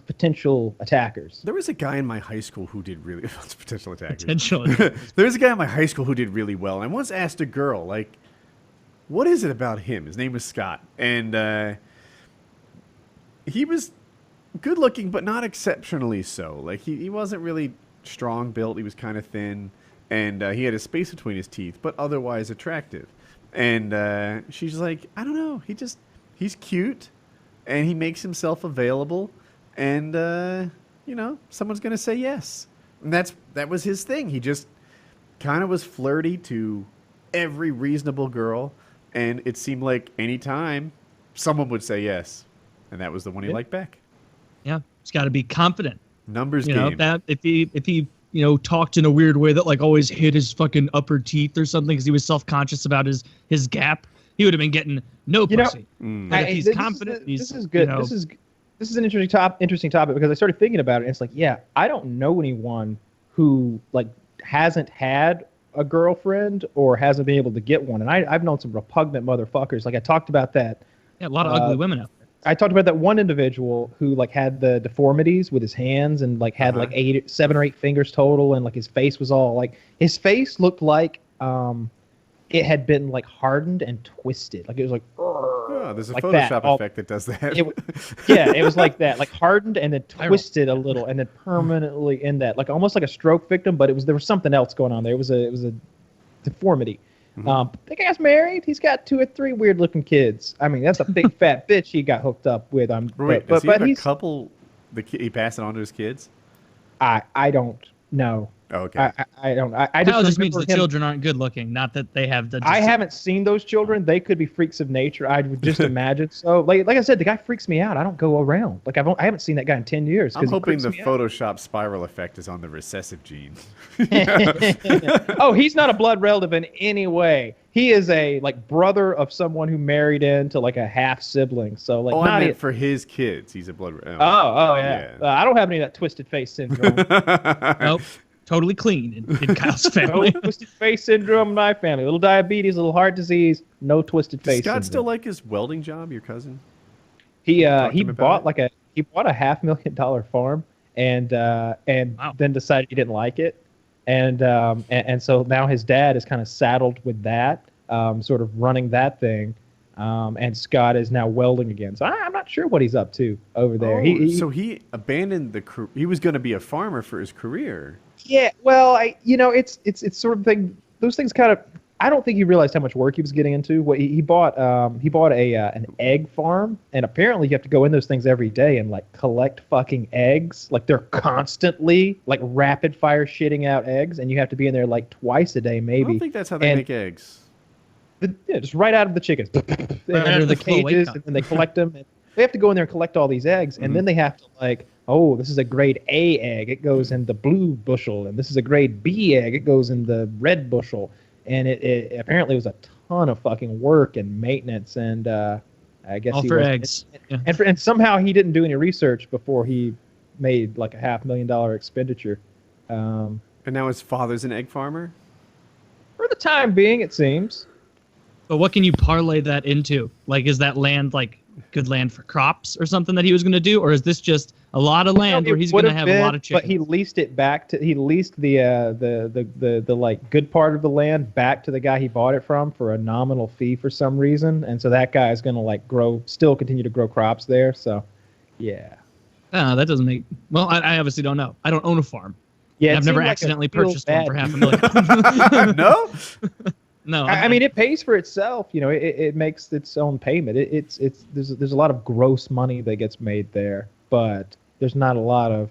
S2: potential attackers.
S1: There was a guy in my high school who did really lots of potential attackers.
S3: Potentially.
S1: There was a guy in my high school who did really well. And I once asked a girl, like, what is it about him? His name was Scott. And he was good looking, but not exceptionally so. Like, he wasn't really strong built. He was kind of thin. And he had a space between his teeth, but otherwise attractive. And she's like, I don't know. He's cute. And he makes himself available. And, someone's going to say yes. And that was his thing. He just kind of was flirty to every reasonable girl. And it seemed like any time someone would say yes. And that was the one he liked back.
S3: Yeah, he's got to be confident.
S1: Numbers
S3: You
S1: game.
S3: know, that if he talked in a weird way that like always hit his fucking upper teeth or something because he was self-conscious about his gap, he would have been getting no pussy. But if he's confident,
S2: this is good. This is an interesting topic because I started thinking about it. And it's like, yeah, I don't know anyone who like hasn't had a girlfriend or hasn't been able to get one. And I've known some repugnant motherfuckers. Like I talked about that.
S3: Yeah, a lot of ugly women out there.
S2: I talked about that one individual who like had the deformities with his hands and like had like 7 or 8 fingers total, and like his face was all like his face looked like it had been like hardened and twisted. Like it was like
S1: there's a
S2: like
S1: Photoshop
S2: that.
S1: effect that does that.
S2: It was like that, like hardened and then twisted a little and then permanently in that, like almost like a stroke victim, but there was something else going on there. It was a deformity. The guy's married. He's got 2 or 3 weird looking kids. I mean, that's a big fat bitch he got hooked up with.
S1: Does he have a couple? He passed it on to his kids.
S2: I don't know.
S1: Oh, okay.
S2: I don't. I
S3: That just means
S2: remember
S3: the children aren't good looking, not that they have the.
S2: I haven't seen those children. They could be freaks of nature. I would just imagine. So, like I said, the guy freaks me out. I don't go around. Like I haven't seen that guy in 10 years.
S1: I'm hoping the Photoshop spiral effect is on the recessive gene.
S2: Oh, he's not a blood relative in any way. He is a like brother of someone who married into like a half sibling. So like,
S1: I meant for his kids. He's a blood.
S2: Oh yeah. I don't have any of that twisted face syndrome.
S3: Nope. Totally clean in Kyle's family.
S2: No twisted face syndrome in my family. A little diabetes, a little heart disease, no twisted face.
S1: Does Scott
S2: syndrome.
S1: still like his welding job? Your cousin?
S2: He bought a $500,000 farm and then decided he didn't like it, and so now his dad is kind of saddled with that, sort of running that thing, and Scott is now welding again. So I'm not sure what he's up to over there.
S1: So he abandoned he was going to be a farmer for his career.
S2: Yeah, well, it's sort of thing. Those things kind of. I don't think he realized how much work he was getting into. What he bought an egg farm, and apparently you have to go in those things every day and like collect fucking eggs. Like they're constantly like rapid fire shitting out eggs, and you have to be in there like twice a day, maybe.
S1: I don't think that's how they make eggs.
S2: Just right out of the chickens, under the cages, and then they collect them. And they have to go in there and collect all these eggs, and then they have to like. Oh, this is a grade A egg. It goes in the blue bushel, and this is a grade B egg. It goes in the red bushel, and it apparently was a ton of fucking work and maintenance, and I guess
S3: all for eggs.
S2: And somehow he didn't do any research before he made like a $500,000 expenditure.
S1: And now his father's an egg farmer?
S2: For the time being, it seems.
S3: But what can you parlay that into? Like, is that land like good land for crops or something that he was going to do, or is this just a lot of land where he's going to have a lot of chickens?
S2: But he leased it back to the like good part of the land back to the guy he bought it from for a nominal fee for some reason, and so that guy is going to like continue to grow crops there. So, yeah.
S3: That doesn't make. Well, I obviously don't know. I don't own a farm.
S2: Yeah,
S3: I've never accidentally purchased one for $500,000.
S1: No.
S3: No,
S2: I mean it pays for itself. You know, it makes its own payment. There's a lot of gross money that gets made there, but there's not a lot of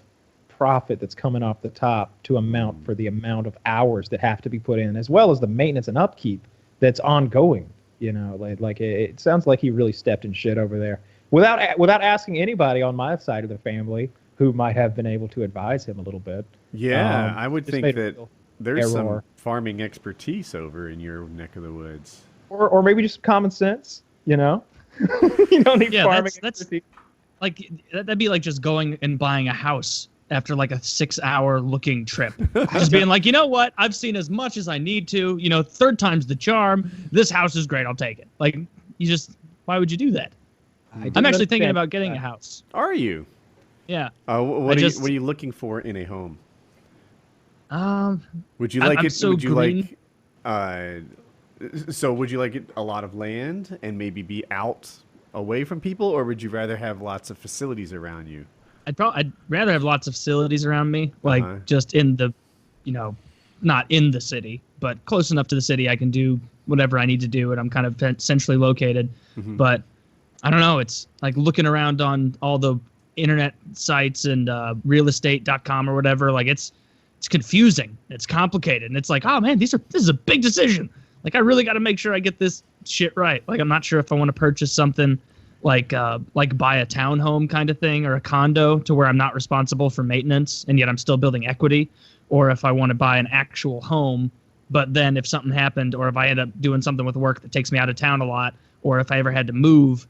S2: profit that's coming off the top to amount for the amount of hours that have to be put in, as well as the maintenance and upkeep that's ongoing. You know, like it sounds like he really stepped in shit over there without asking anybody on my side of the family who might have been able to advise him a little bit.
S1: Yeah, I would think that. There's
S2: error.
S1: some farming expertise over in your neck of the woods.
S2: Or maybe just common sense, you know? You don't need farming expertise.
S3: Like, that'd be like just going and buying a house after like a 6-hour looking trip. Just being like, you know what? I've seen as much as I need to. You know, third time's the charm. This house is great. I'll take it. Like, you just Why would you do that? I'm actually thinking about getting a house.
S1: Are you?
S3: Yeah.
S1: What are you looking for in a home? Would you like
S3: I'm
S1: it?
S3: so
S1: would you
S3: green.
S1: like? So would you like it a lot of land and maybe be out away from people, or would you rather have lots of facilities around you?
S3: I'd rather have lots of facilities around me, like just in the, not in the city, but close enough to the city I can do whatever I need to do, and I'm kind of centrally located. But I don't know. It's like looking around on all the internet sites and realestate.com or whatever. Like it's confusing. It's complicated, and it's like, oh man, this is a big decision. Like I really got to make sure I get this shit right. Like I'm not sure if I want to purchase something like buy a townhome kind of thing or a condo to where I'm not responsible for maintenance and yet I'm still building equity, or if I want to buy an actual home, but then if something happened or if I end up doing something with work that takes me out of town a lot, or if I ever had to move,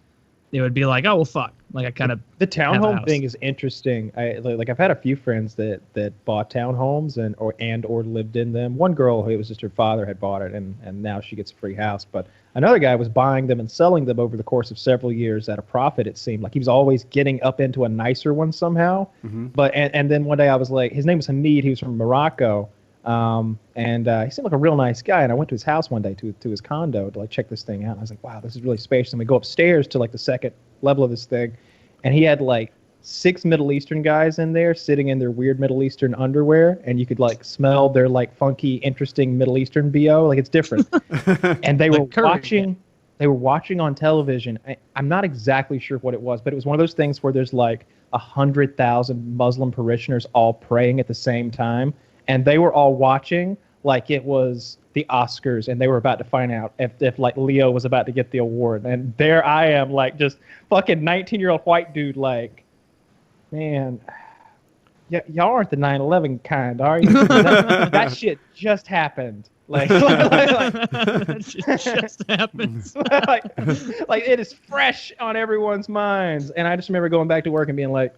S3: it would be like, oh well, fuck. Like I kind of
S2: the townhome thing is interesting. I've had a few friends that bought townhomes or lived in them. One girl, it was just her father had bought it, and now she gets a free house. But another guy was buying them and selling them over the course of several years at a profit. It seemed like he was always getting up into a nicer one somehow. But and then one day I was like, his name was Hamid. He was from Morocco. And he seemed like a real nice guy. And I went to his house one day to his condo to like check this thing out. And I was like, wow, this is really spacious. And we go upstairs to like the second level of this thing. And he had like 6 Middle Eastern guys in there sitting in their weird Middle Eastern underwear. And you could like smell their like funky, interesting Middle Eastern BO. Like it's different. And they were watching on television. I'm not exactly sure what it was, but it was one of those things where there's like 100,000 Muslim parishioners all praying at the same time. And they were all watching like it was the Oscars, and they were about to find out if like Leo was about to get the award. And there I am, like just fucking 19-year-old white dude, like, man, y'all aren't the 9/11 kind, are you? that shit just happened. Like
S3: that shit just happens.
S2: like it is fresh on everyone's minds. And I just remember going back to work and being like,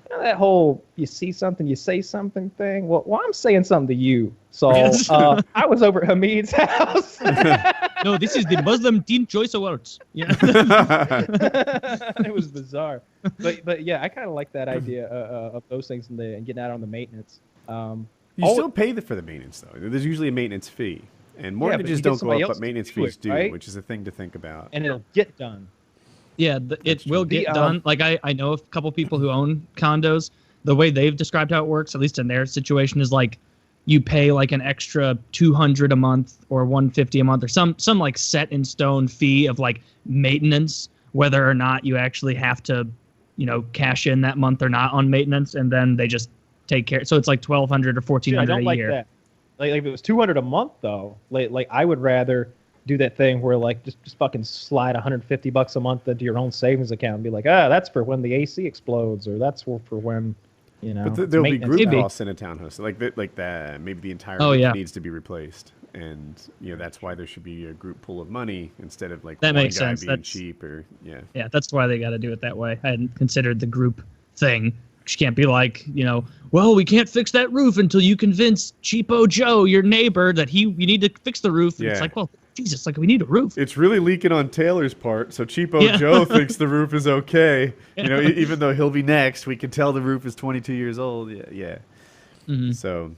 S2: that whole you see something, you say something thing. Well, I'm saying something to you. So I was over at Hamid's house.
S3: No, this is the Muslim Teen Choice Awards. Yeah.
S2: It was bizarre. But yeah, I kind of like that idea of those things and getting out on the maintenance.
S1: You still pay for the maintenance, though. There's usually a maintenance fee. And mortgages don't go up, but maintenance fees do, right? Which is a thing to think about.
S2: And it'll get done.
S3: Yeah, it will get done. Like I know a couple people who own condos. The way they've described how it works, at least in their situation, is like you pay like an extra $200 a month or $150 a month or some like set in stone fee of like maintenance, whether or not you actually have to, cash in that month or not on maintenance, and then they just take care. So it's like $1,200 or $1,400
S2: I don't
S3: a
S2: like
S3: year.
S2: That. Like if it was $200 a month though, like I would rather do that thing where like just fucking slide $150 a month into your own savings account and be like, that's for when the AC explodes, or that's for when,
S1: But there'll be group costs in a townhouse, like that. Maybe the entire roof needs to be replaced, and that's why there should be a group pool of money instead of like
S3: that
S1: one
S3: makes
S1: guy
S3: sense.
S1: being
S3: That's
S1: cheap or
S3: Yeah, that's why they got to do it that way. I hadn't considered the group thing. You can't be like, well, we can't fix that roof until you convince Cheapo Joe, your neighbor, that you need to fix the roof. And it's like, well, Jesus, like we need a roof.
S1: It's really leaking on Taylor's part, so Cheapo Joe thinks the roof is okay. Even though he'll be next, we can tell the roof is 22 years old. Yeah.
S3: Mm-hmm.
S1: So.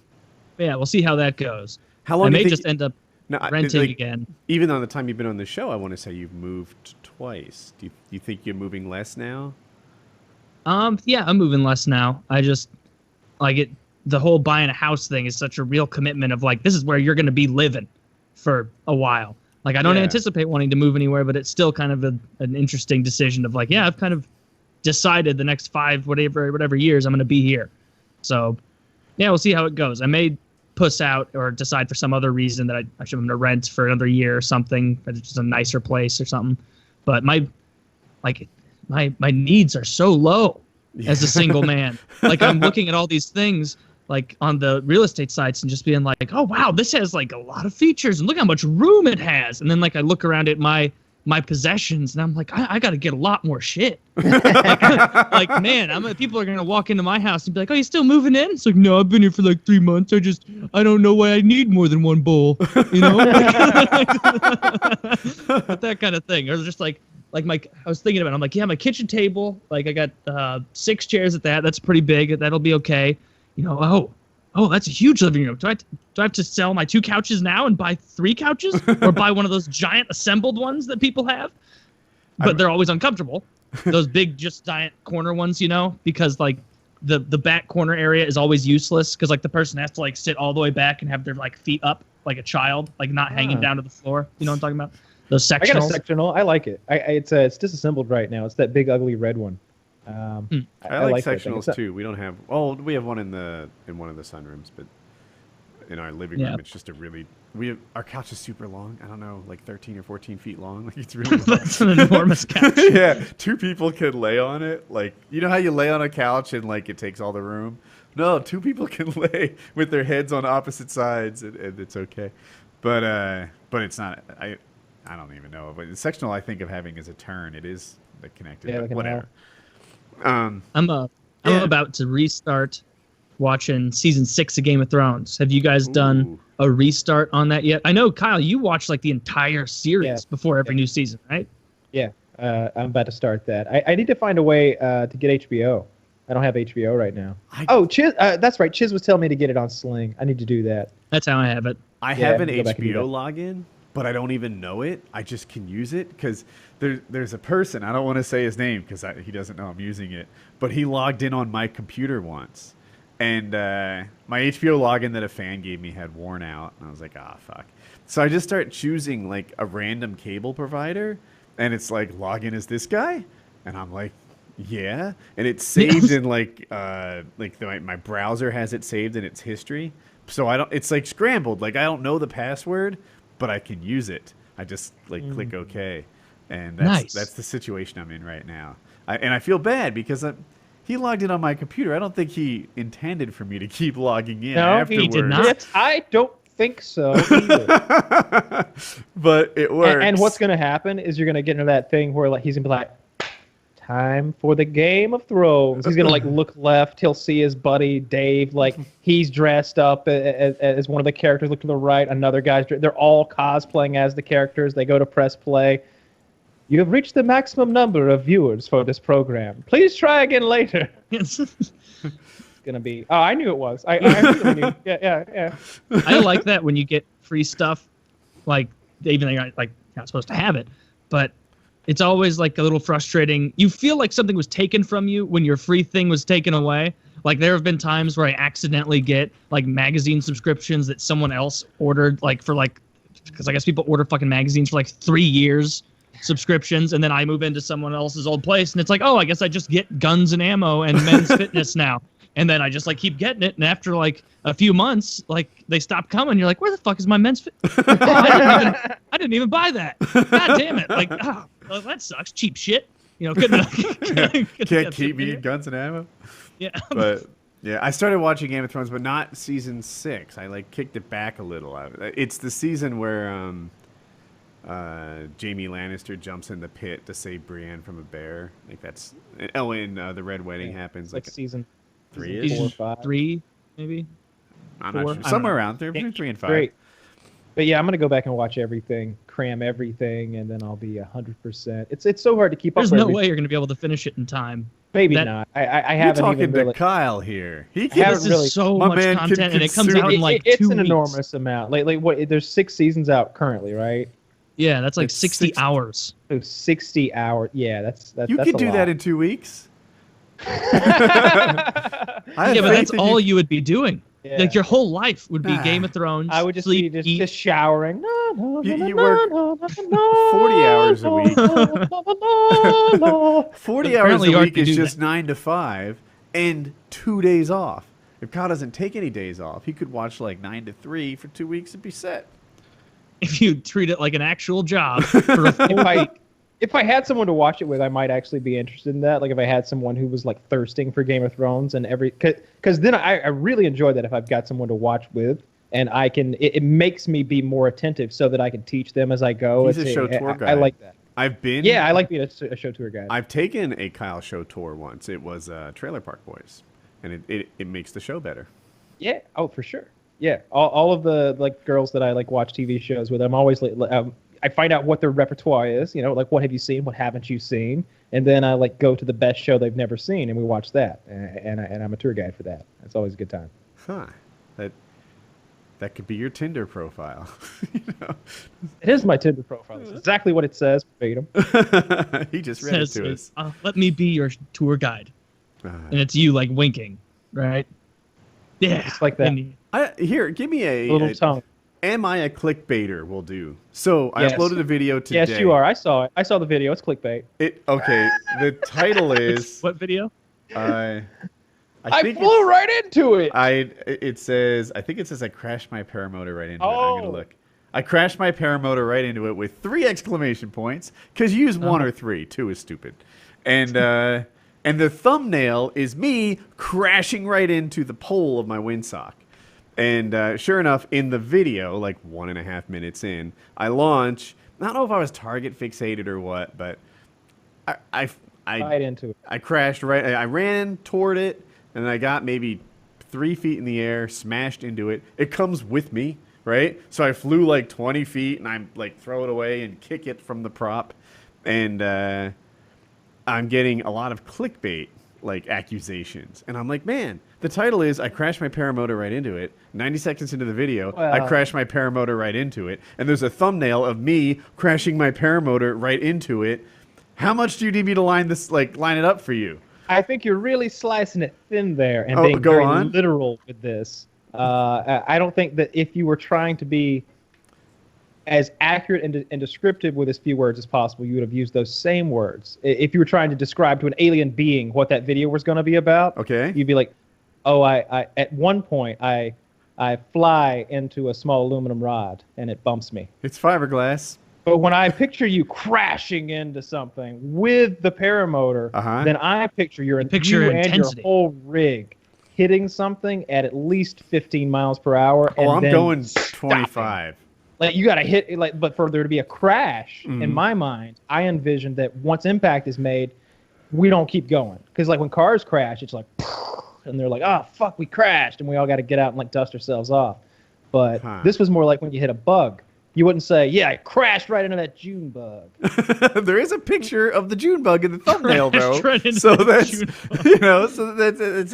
S3: Yeah, we'll see how that goes.
S1: How long?
S3: I may just end up renting again.
S1: Even on the time you've been on the show, I want to say you've moved twice. Do you think you're moving less now?
S3: Yeah, I'm moving less now. I just like it. The whole buying a house thing is such a real commitment of like, this is where you're going to be living for a while. Like I don't anticipate wanting to move anywhere, but it's still kind of an interesting decision of like, I've kind of decided the next 5 whatever years I'm going to be here. So yeah, we'll see how it goes. I may puss out or decide for some other reason that I should rent for another year or something, but it's just a nicer place or something. But my needs are so low as a single man. Like I'm looking at all these things like on the real estate sites and just being like, oh wow, this has like a lot of features and look how much room it has. And then like I look around at my my possessions, and I'm like, I got to get a lot more shit. like, man, people are gonna walk into my house and be like, "Oh, you still moving in?" It's like, no, I've been here for like 3 months. I don't know why I need more than one bowl, you know, that kind of thing. Or just like I was thinking about it, I'm like, yeah, my kitchen table, like I got 6 chairs at that. That's pretty big. That'll be okay. You know, oh, that's a huge living room. Do I have to sell my 2 couches now and buy 3 couches, or buy one of those giant assembled ones that people have? But they're always uncomfortable. Those big, just giant corner ones, you know, because like the back corner area is always useless because like the person has to like sit all the way back and have their like feet up like a child, like not hanging down to the floor. You know what I'm talking about? Those sectionals.
S2: I got a sectional. I like it. It's disassembled right now. It's that big ugly red one.
S1: I like sectionals too. We don't have. Oh, we have one in one of the sunrooms, but in our living room, it's just a really. Our couch is super long. I don't know, like 13 or 14 feet long. Like it's really.
S3: That's an enormous couch.
S1: Yeah, 2 people could lay on it. Like you know how you lay on a couch and like it takes all the room. No, 2 people can lay with their heads on opposite sides, and it's okay. But it's not. I don't even know. But the sectional I think of having is a turn. It is like connected.
S2: Yeah,
S1: but
S2: like
S1: whatever.
S3: I'm about to restart watching season 6 of Game of Thrones. Have you guys done a restart on that yet? I know, Kyle, you watch like the entire series before every new season, right?
S2: Yeah, I'm about to start that. I need to find a way to get HBO. I don't have HBO right now. Chiz, that's right. Chiz was telling me to get it on Sling. I need to do that.
S3: That's how I have it.
S1: I have an HBO login, but I don't even know it. I just can use it because there's a person, I don't want to say his name because he doesn't know I'm using it, but he logged in on my computer once. And my HBO login that a fan gave me had worn out. And I was like, fuck. So I just start choosing like a random cable provider. And it's like, login as this guy? And I'm like, yeah. And it's saved in like my browser has it saved in its history. So it's like scrambled. Like I don't know the password, but I can use it. I just like click OK. And that's the situation I'm in right now. And I feel bad because he logged in on my computer. I don't think he intended for me to keep logging in afterwards.
S3: He did not.
S2: I don't think so either.
S1: But it works.
S2: And what's going to happen is you're going to get into that thing where like he's going to be like, time for the Game of Thrones. He's going to like look left. He'll see his buddy Dave. Like he's dressed up as one of the characters. Look to the right. Another guy's. They're all cosplaying as the characters. They go to press play. You have reached the maximum number of viewers for this program. Please try again later. It's going to be... Oh, I knew it was. I really knew. Yeah.
S3: I like that when you get free stuff, like, even though you're like, not supposed to have it, but it's always like a little frustrating. You feel like something was taken from you when your free thing was taken away. Like, there have been times where I accidentally get, like, magazine subscriptions that someone else ordered, like, for, like... Because I guess people order fucking magazines for, like, 3 years subscriptions, and then I move into someone else's old place, and it's like, oh, I guess I just get Guns and Ammo and Men's Fitness now, and then I just like keep getting it, and after like a few months, like they stop coming. You're like, where the fuck is my Men's Fit? I didn't even buy that. God damn it! Like, well, that sucks. Cheap shit. You know,
S1: can't keep me Guns and Ammo.
S3: Yeah,
S1: but yeah, I started watching Game of Thrones, but not season 6. I like kicked it back a little. It's the season where Jaime Lannister jumps in the pit to save Brienne from a bear. Like that's when the Red Wedding happens.
S2: Like season
S1: 3-ish?
S2: 4 or 5.
S3: 3 maybe.
S1: I'm not sure. Somewhere around there, between 3 and 5.
S2: Great. But yeah, I'm gonna go back and watch everything, cram everything, and then I'll be 100%. It's so hard to keep up.
S3: There's no way you're gonna be able to finish it in time.
S2: Maybe not. I haven't
S1: You're
S2: even
S1: talking
S2: really.
S1: to Kyle here.
S3: This is so much content, and it comes out in like 2 weeks.
S2: It's an enormous amount. Like what? There's 6 seasons out currently, right?
S3: Yeah, that's like 60 hours.
S2: So 60 hours. Yeah, that's
S1: you
S2: that's
S1: could do
S2: lot.
S1: that in 2 weeks.
S3: Yeah, but that's all you would be doing.
S2: Yeah.
S3: Like your whole life would be Game of Thrones.
S2: I would just
S3: sleep,
S2: be
S3: eat.
S2: just showering.
S1: You work 40 hours a week. 40 hours a week is just 9 to 5 and 2 days off. If Kyle doesn't take any days off, he could watch like 9 to 3 for 2 weeks and be set.
S3: If you treat it like an actual job for a full week.
S2: If I had someone to watch it with, I might actually be interested in that. Like if I had someone who was like thirsting for Game of Thrones and because then I really enjoy that if I've got someone to watch with and I can, it makes me be more attentive so that I can teach them as I go.
S1: He's a show tour guide.
S2: I like that.
S1: I've been.
S2: Yeah, I like being a show tour guide.
S1: I've taken a Kyle show tour once. It was Trailer Park Boys, and it makes the show better.
S2: Yeah. Oh, for sure. Yeah. All of the like girls that I like watch TV shows with, I'm always like, I find out what their repertoire is. You know, like what have you seen, what haven't you seen, and then I like go to the best show they've never seen, and we watch that. And I'm a tour guide for that. It's always a good time.
S1: Huh. That could be your Tinder profile. You know?
S2: It is my Tinder profile. It's exactly what it says. Verbatim.
S1: He just read it
S3: Says,
S1: to us.
S3: let me be your tour guide. And it's you like winking, right? Yeah.
S2: Just like that.
S1: Here, give me a
S2: Little tongue.
S1: Am I a clickbaiter? Will do. So
S2: Yes.
S1: I uploaded a video today.
S2: Yes, you are. I saw it. I saw the video. It's clickbait.
S1: Okay. The title is.
S3: What video?
S2: I flew right into it.
S1: It says. I think it says I crashed my paramotor right into it. I'm gonna look. I crashed my paramotor right into it with 3 exclamation points. Because you use 1 or 3. 2 is stupid. And and the thumbnail is me crashing right into the pole of my windsock. And sure enough, in the video, like 1.5 minutes in, I launch. I don't know if I was target fixated or what, but I
S2: Right into it.
S1: I crashed right. I ran toward it, and I got maybe 3 feet in the air, smashed into it. It comes with me, right? So I flew like 20 feet, and I like throw it away and kick it from the prop, and I'm getting a lot of clickbait like accusations, and I'm like, man, the title is I crashed my paramotor right into it. 90 seconds into the video, I crashed my paramotor right into it, and there's a thumbnail of me crashing my paramotor right into it. How much do you need me to line it up for you?
S2: I think you're really slicing it thin there and being very literal with this. I don't think that if you were trying to be as accurate and descriptive with as few words as possible, you would have used those same words. If you were trying to describe to an alien being what that video was going to be about,
S1: okay,
S2: you'd be like, oh, I at one point, I fly into a small aluminum rod and it bumps me.
S1: It's fiberglass.
S2: But when I picture you crashing into something with the paramotor, then I picture you and your whole rig hitting something at least 15 miles per hour.
S1: Oh, I'm going 25.
S2: Like you got to hit but for there to be a crash, in my mind, I envision that once impact is made, we don't keep going. Because like when cars crash, it's like, and they're like, oh, fuck, we crashed. And we all got to get out and like dust ourselves off. But this was more like when you hit a bug. You wouldn't say, yeah, I crashed right into that June bug.
S1: There is a picture of the June bug in the thumbnail, though. So that's, you know, so that's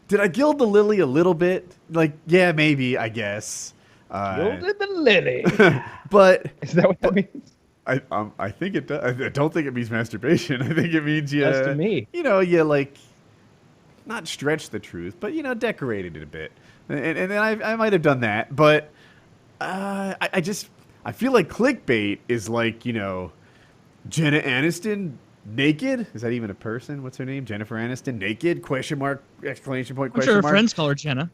S1: did I gild the lily a little bit? Like, yeah, maybe, I guess.
S2: Gilded the lily.
S1: But
S2: is that what that means?
S1: I think it does. I don't think it means masturbation. I think it means you.
S2: That's to me.
S1: You know, you like not stretch the truth, but you know, decorated it a bit. And then I might have done that, but I feel like clickbait is like, you know, Jenna Aniston naked. Is that even a person? What's her name? Jennifer Aniston naked? Question mark, exclamation point, question mark.
S3: I'm sure her friends call her Jenna.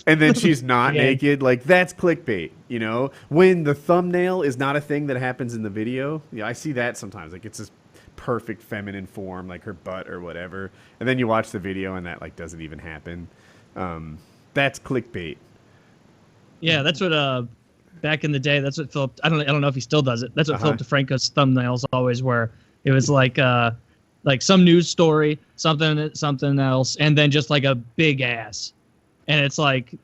S1: And then she's not naked. Like, that's clickbait, you know? When the thumbnail is not a thing that happens in the video. Yeah, I see that sometimes. Like, it's this perfect feminine form, like her butt or whatever. And then you watch the video and that, like, doesn't even happen. That's clickbait.
S3: Yeah, that's what, back in the day, that's what Philip, I don't know if he still does it. That's what Philip DeFranco's thumbnails always were. It was like some news story, something else, and then just like a big ass. And it's like,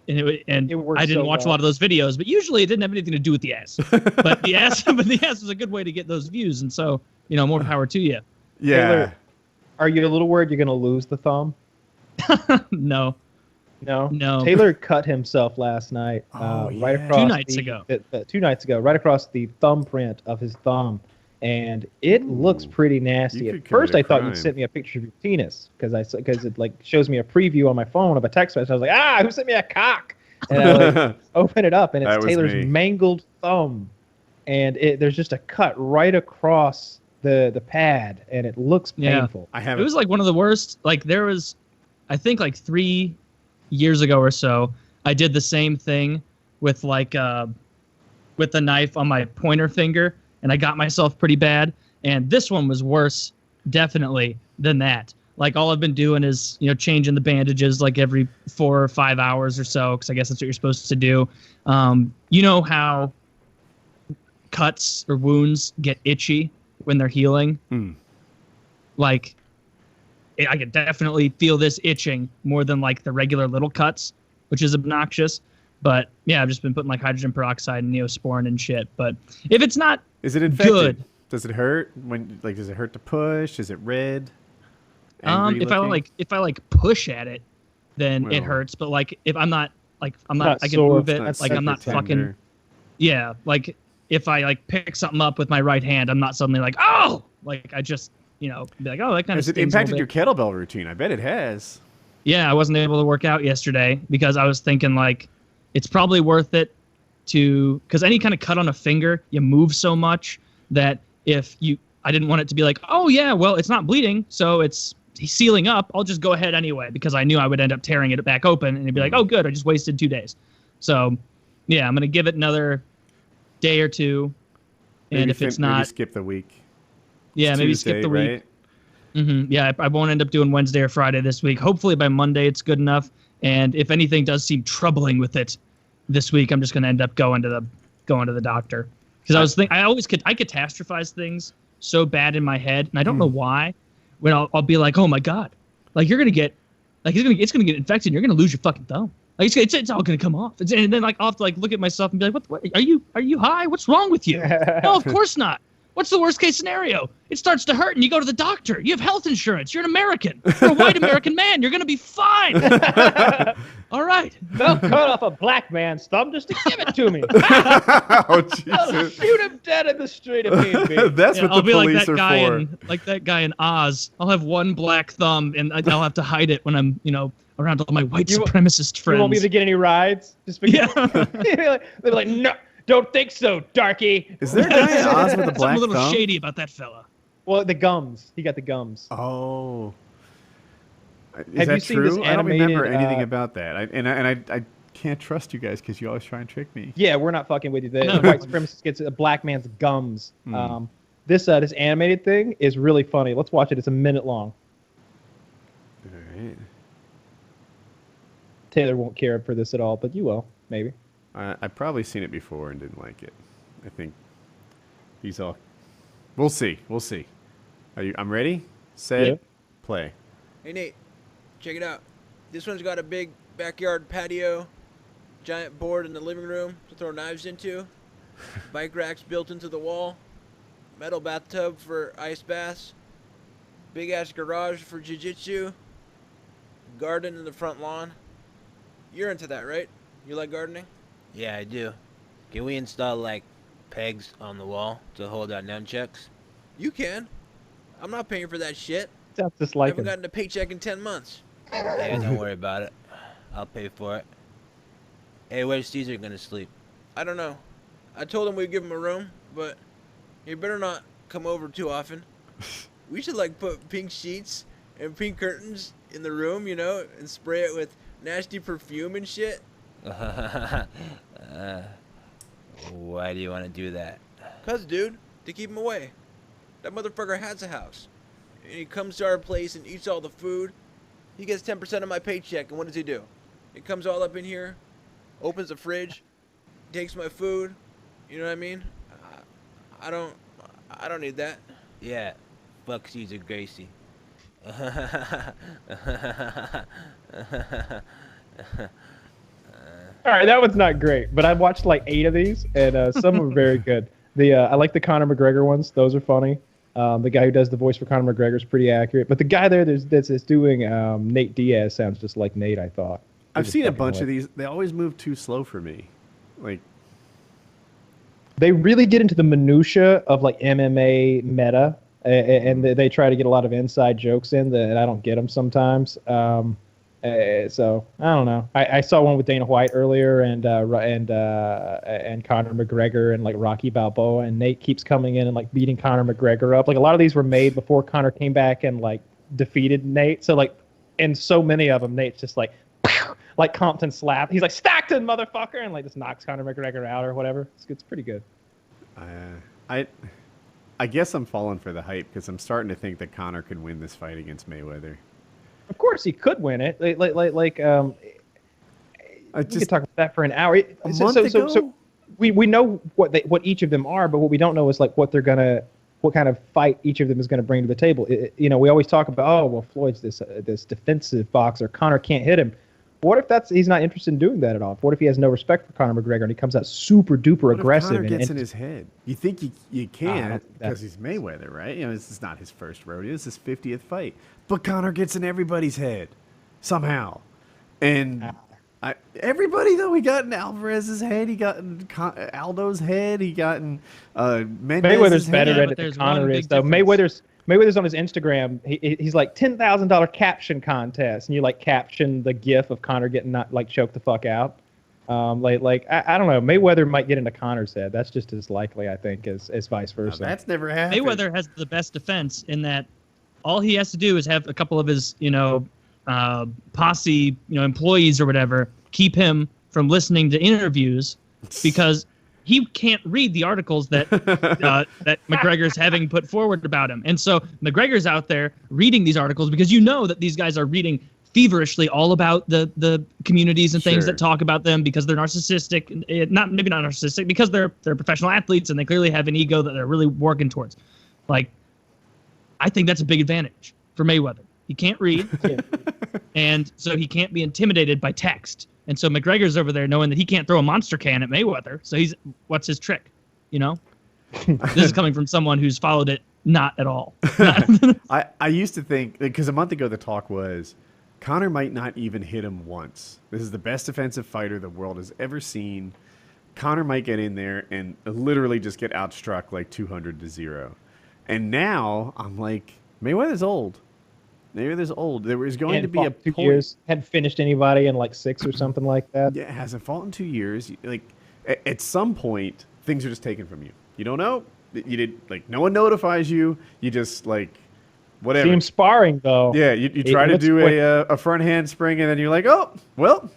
S3: I didn't watch a lot of those videos, but usually it didn't have anything to do with the ass. But the ass was a good way to get those views, and so, you know, more power to you.
S1: Yeah.
S2: Taylor, are you a little worried you're going to lose the thumb?
S3: No.
S2: No. Taylor cut himself last night, right across
S3: 2 nights ago.
S2: 2 nights ago, right across the thumbprint of his thumb, and it looks pretty nasty. At first, I thought you sent me a picture of your penis because it like shows me a preview on my phone of a text message. I was like, who sent me a cock? And I like, open it up, and it's Taylor's mangled thumb, and there's just a cut right across the pad, and it looks painful.
S3: It was like one of the worst. Like there was, I think like 3 years ago or so, I did the same thing with like with the knife on my pointer finger, and I got myself pretty bad. And this one was worse, definitely, than that. Like all I've been doing is, you know, changing the bandages like every 4 or 5 hours or so, because I guess that's what you're supposed to do. You know how cuts or wounds get itchy when they're healing. Like, I could definitely feel this itching more than like the regular little cuts, which is obnoxious. But yeah, I've just been putting like hydrogen peroxide and Neosporin and shit. But if it's not
S1: Is it infected?
S3: good,
S1: Does it hurt does it hurt to push? Is it red? Angry
S3: if
S1: looking?
S3: I push at it, then it
S1: Well.
S3: hurts. But like if I'm not I can
S2: sore,
S3: move it.
S1: Not
S3: Like I'm not
S1: super
S3: fucking.
S1: tender.
S3: Yeah, like if I like pick something up with my right hand, I'm not suddenly like, oh, like I just be like, oh, that kind of.
S1: Has it impacted your kettlebell routine? I bet it has.
S3: Yeah, I wasn't able to work out yesterday because I was thinking like it's probably worth it because any kind of cut on a finger, you move so much that I didn't want it to be like, oh yeah, well it's not bleeding, so it's sealing up. I'll just go ahead anyway because I knew I would end up tearing it back open and it'd be like, oh good, I just wasted 2 days. So yeah, I'm gonna give it another day or two, and
S1: Maybe
S3: if it's
S1: maybe
S3: not,
S1: skip the week.
S3: yeah, maybe
S1: Tuesday,
S3: skip the week.
S1: right?
S3: Yeah, I won't end up doing Wednesday or Friday this week. Hopefully by Monday it's good enough. And if anything does seem troubling with it this week, I'm just going to end up going to the doctor. Because I catastrophize things so bad in my head, and I don't know why. When I'll be like, oh my god, like you're gonna get, like it's gonna get infected, and you're gonna lose your fucking thumb. Like it's all gonna come off. And then like I'll have to like look at myself and be like, what are you high? What's wrong with you? No, of course not. What's the worst case scenario? It starts to hurt and you go to the doctor. You have health insurance. You're an American. You're a white American man. You're going to be fine. All right.
S2: They'll cut off a black man's thumb just to give it to me.
S1: Oh
S2: I'll
S1: Jesus!
S2: shoot him dead in the street if need be.
S1: That's
S3: Yeah,
S1: what
S3: I'll
S1: the
S3: be like
S1: police
S3: that
S1: are
S3: guy
S1: for.
S3: in Oz. I'll have one black thumb and I'll have to hide it when I'm, around all my white supremacist friends.
S2: You won't be able to get any rides? Just because
S3: Yeah.
S2: they'll be like, no, don't think so, darky.
S1: Is there a guy in Oz with a
S3: Something
S1: black
S3: a little
S1: thumb?
S3: shady about that fella.
S2: Well, the gums. He got the gums.
S1: Oh. Is
S2: Have
S1: that
S2: you seen
S1: true?
S2: this
S1: I don't remember
S2: animated,
S1: anything about that. I can't trust you guys because you always try and trick me.
S2: Yeah, we're not fucking with you. The
S3: No.
S2: white supremacist gets a black man's gums. This animated thing is really funny. Let's watch it. It's a minute long.
S1: All right.
S2: Taylor won't care for this at all, but you will, maybe.
S1: I've probably seen it before and didn't like it. I think he's all. We'll see. We'll see. I'm ready. Set.
S2: Yeah.
S1: Play.
S4: Hey Nate, check it out. This one's got a big backyard patio, giant board in the living room to throw knives into, bike racks built into the wall, metal bathtub for ice baths, big ass garage for jiu-jitsu, garden in the front lawn. You're into that, right? You like gardening?
S5: Yeah, I do. Can we install, like, pegs on the wall to hold our nunchucks?
S4: You can. I'm not paying for that shit.
S2: Sounds just
S4: I
S2: like
S4: haven't
S2: him.
S4: gotten a paycheck in 10 months.
S5: Hey, don't worry about it. I'll pay for it. Hey, where's Caesar gonna sleep?
S4: I don't know. I told him we'd give him a room, but he better not come over too often. We should like put pink sheets and pink curtains in the room, and spray it with nasty perfume and shit.
S5: Why do you want to do that?
S4: 'Cause, dude, to keep him away. That motherfucker has a house. And he comes to our place and eats all the food. He gets 10% of my paycheck, and what does he do? He comes all up in here, opens the fridge, takes my food. You know what I mean? I don't need that.
S5: Yeah, fuck Caesar Gracie.
S2: All right, that one's not great, but I've watched like 8 of these, and some are very good. I like the Conor McGregor ones; those are funny. The guy who does the voice for Conor McGregor is pretty accurate, but the guy that's doing Nate Diaz sounds just like Nate. I thought.
S1: I've
S2: He's
S1: seen a
S2: fucking
S1: bunch of
S2: hilarious.
S1: these. They always move too slow for me. Like,
S2: They really get into the minutia of like MMA meta, and they try to get a lot of inside jokes in that I don't get them sometimes. So I don't know. I saw one with Dana White earlier, and Conor McGregor and like Rocky Balboa, and Nate keeps coming in and like beating Conor McGregor up. Like a lot of these were made before Conor came back and like defeated Nate. So like, and so many of them, Nate's just like. Like Compton slap. He's like Stockton, motherfucker, and like just knocks Conor McGregor out or whatever. It's pretty good.
S1: I guess I'm falling for the hype because I'm starting to think that Conor could win this fight against Mayweather.
S2: Of course, he could win it. We
S1: I
S2: could talk about that for an hour.
S1: a month ago.
S2: we know what each of them are, but what we don't know is like what kind of fight each of them is gonna bring to the table. We always talk about, oh well, Floyd's this defensive boxer. Conor can't hit him. What if he's not interested in doing that at all? What if he has no respect for Conor McGregor and he comes out super duper aggressive?
S1: What if Conor gets
S2: and
S1: in his head? You think you can't
S2: think
S1: because he's Mayweather, right? This is not his first rodeo. This is his 50th fight. But Conor gets in everybody's head somehow. And everybody, though, he got in Alvarez's head. He got in Aldo's head. He got in Mendez's
S2: Mayweather's
S1: head.
S2: better
S3: Yeah,
S2: at
S3: but
S2: it than
S3: there's
S2: Conor
S3: one
S2: is,
S3: big
S2: though.
S3: difference.
S2: Maywether's on his Instagram. He's like $10,000 caption contest, and you like caption the GIF of Conor getting not like choked the fuck out. I don't know. Mayweather might get into Conor's head. That's just as likely, I think, as vice
S1: Now,
S2: versa.
S1: that's never happened.
S3: Mayweather has the best defense in that all he has to do is have a couple of his, posse, employees or whatever, keep him from listening to interviews because he can't read the articles that that McGregor's having put forward about him. And so McGregor's out there reading these articles because you know that these guys are reading feverishly all about the communities and things
S1: Sure.
S3: that talk about them because they're narcissistic, maybe not narcissistic, because they're professional athletes and they clearly have an ego that they're really working towards. Like, I think that's a big advantage for Mayweather. He can't read, and so he can't be intimidated by text. And so McGregor's over there knowing that he can't throw a monster can at Mayweather. So what's his trick? This is coming from someone who's followed it not at all.
S1: I used to think, because a month ago the talk was, Conor might not even hit him once. This is the best defensive fighter the world has ever seen. Conor might get in there and literally just get outstruck like 200-0. And now I'm like, Mayweather's old. Mayweather's old. There was going to be a
S2: 2
S1: point.
S2: years. Hadn't finished anybody in like 6 or something like that.
S1: Yeah, hasn't fought in 2 years. Like, at some point, things are just taken from you. You don't know. You did like no one notifies you. You just like whatever.
S2: See him sparring though.
S1: Yeah, you try to do a front handspring and then you're like, oh well,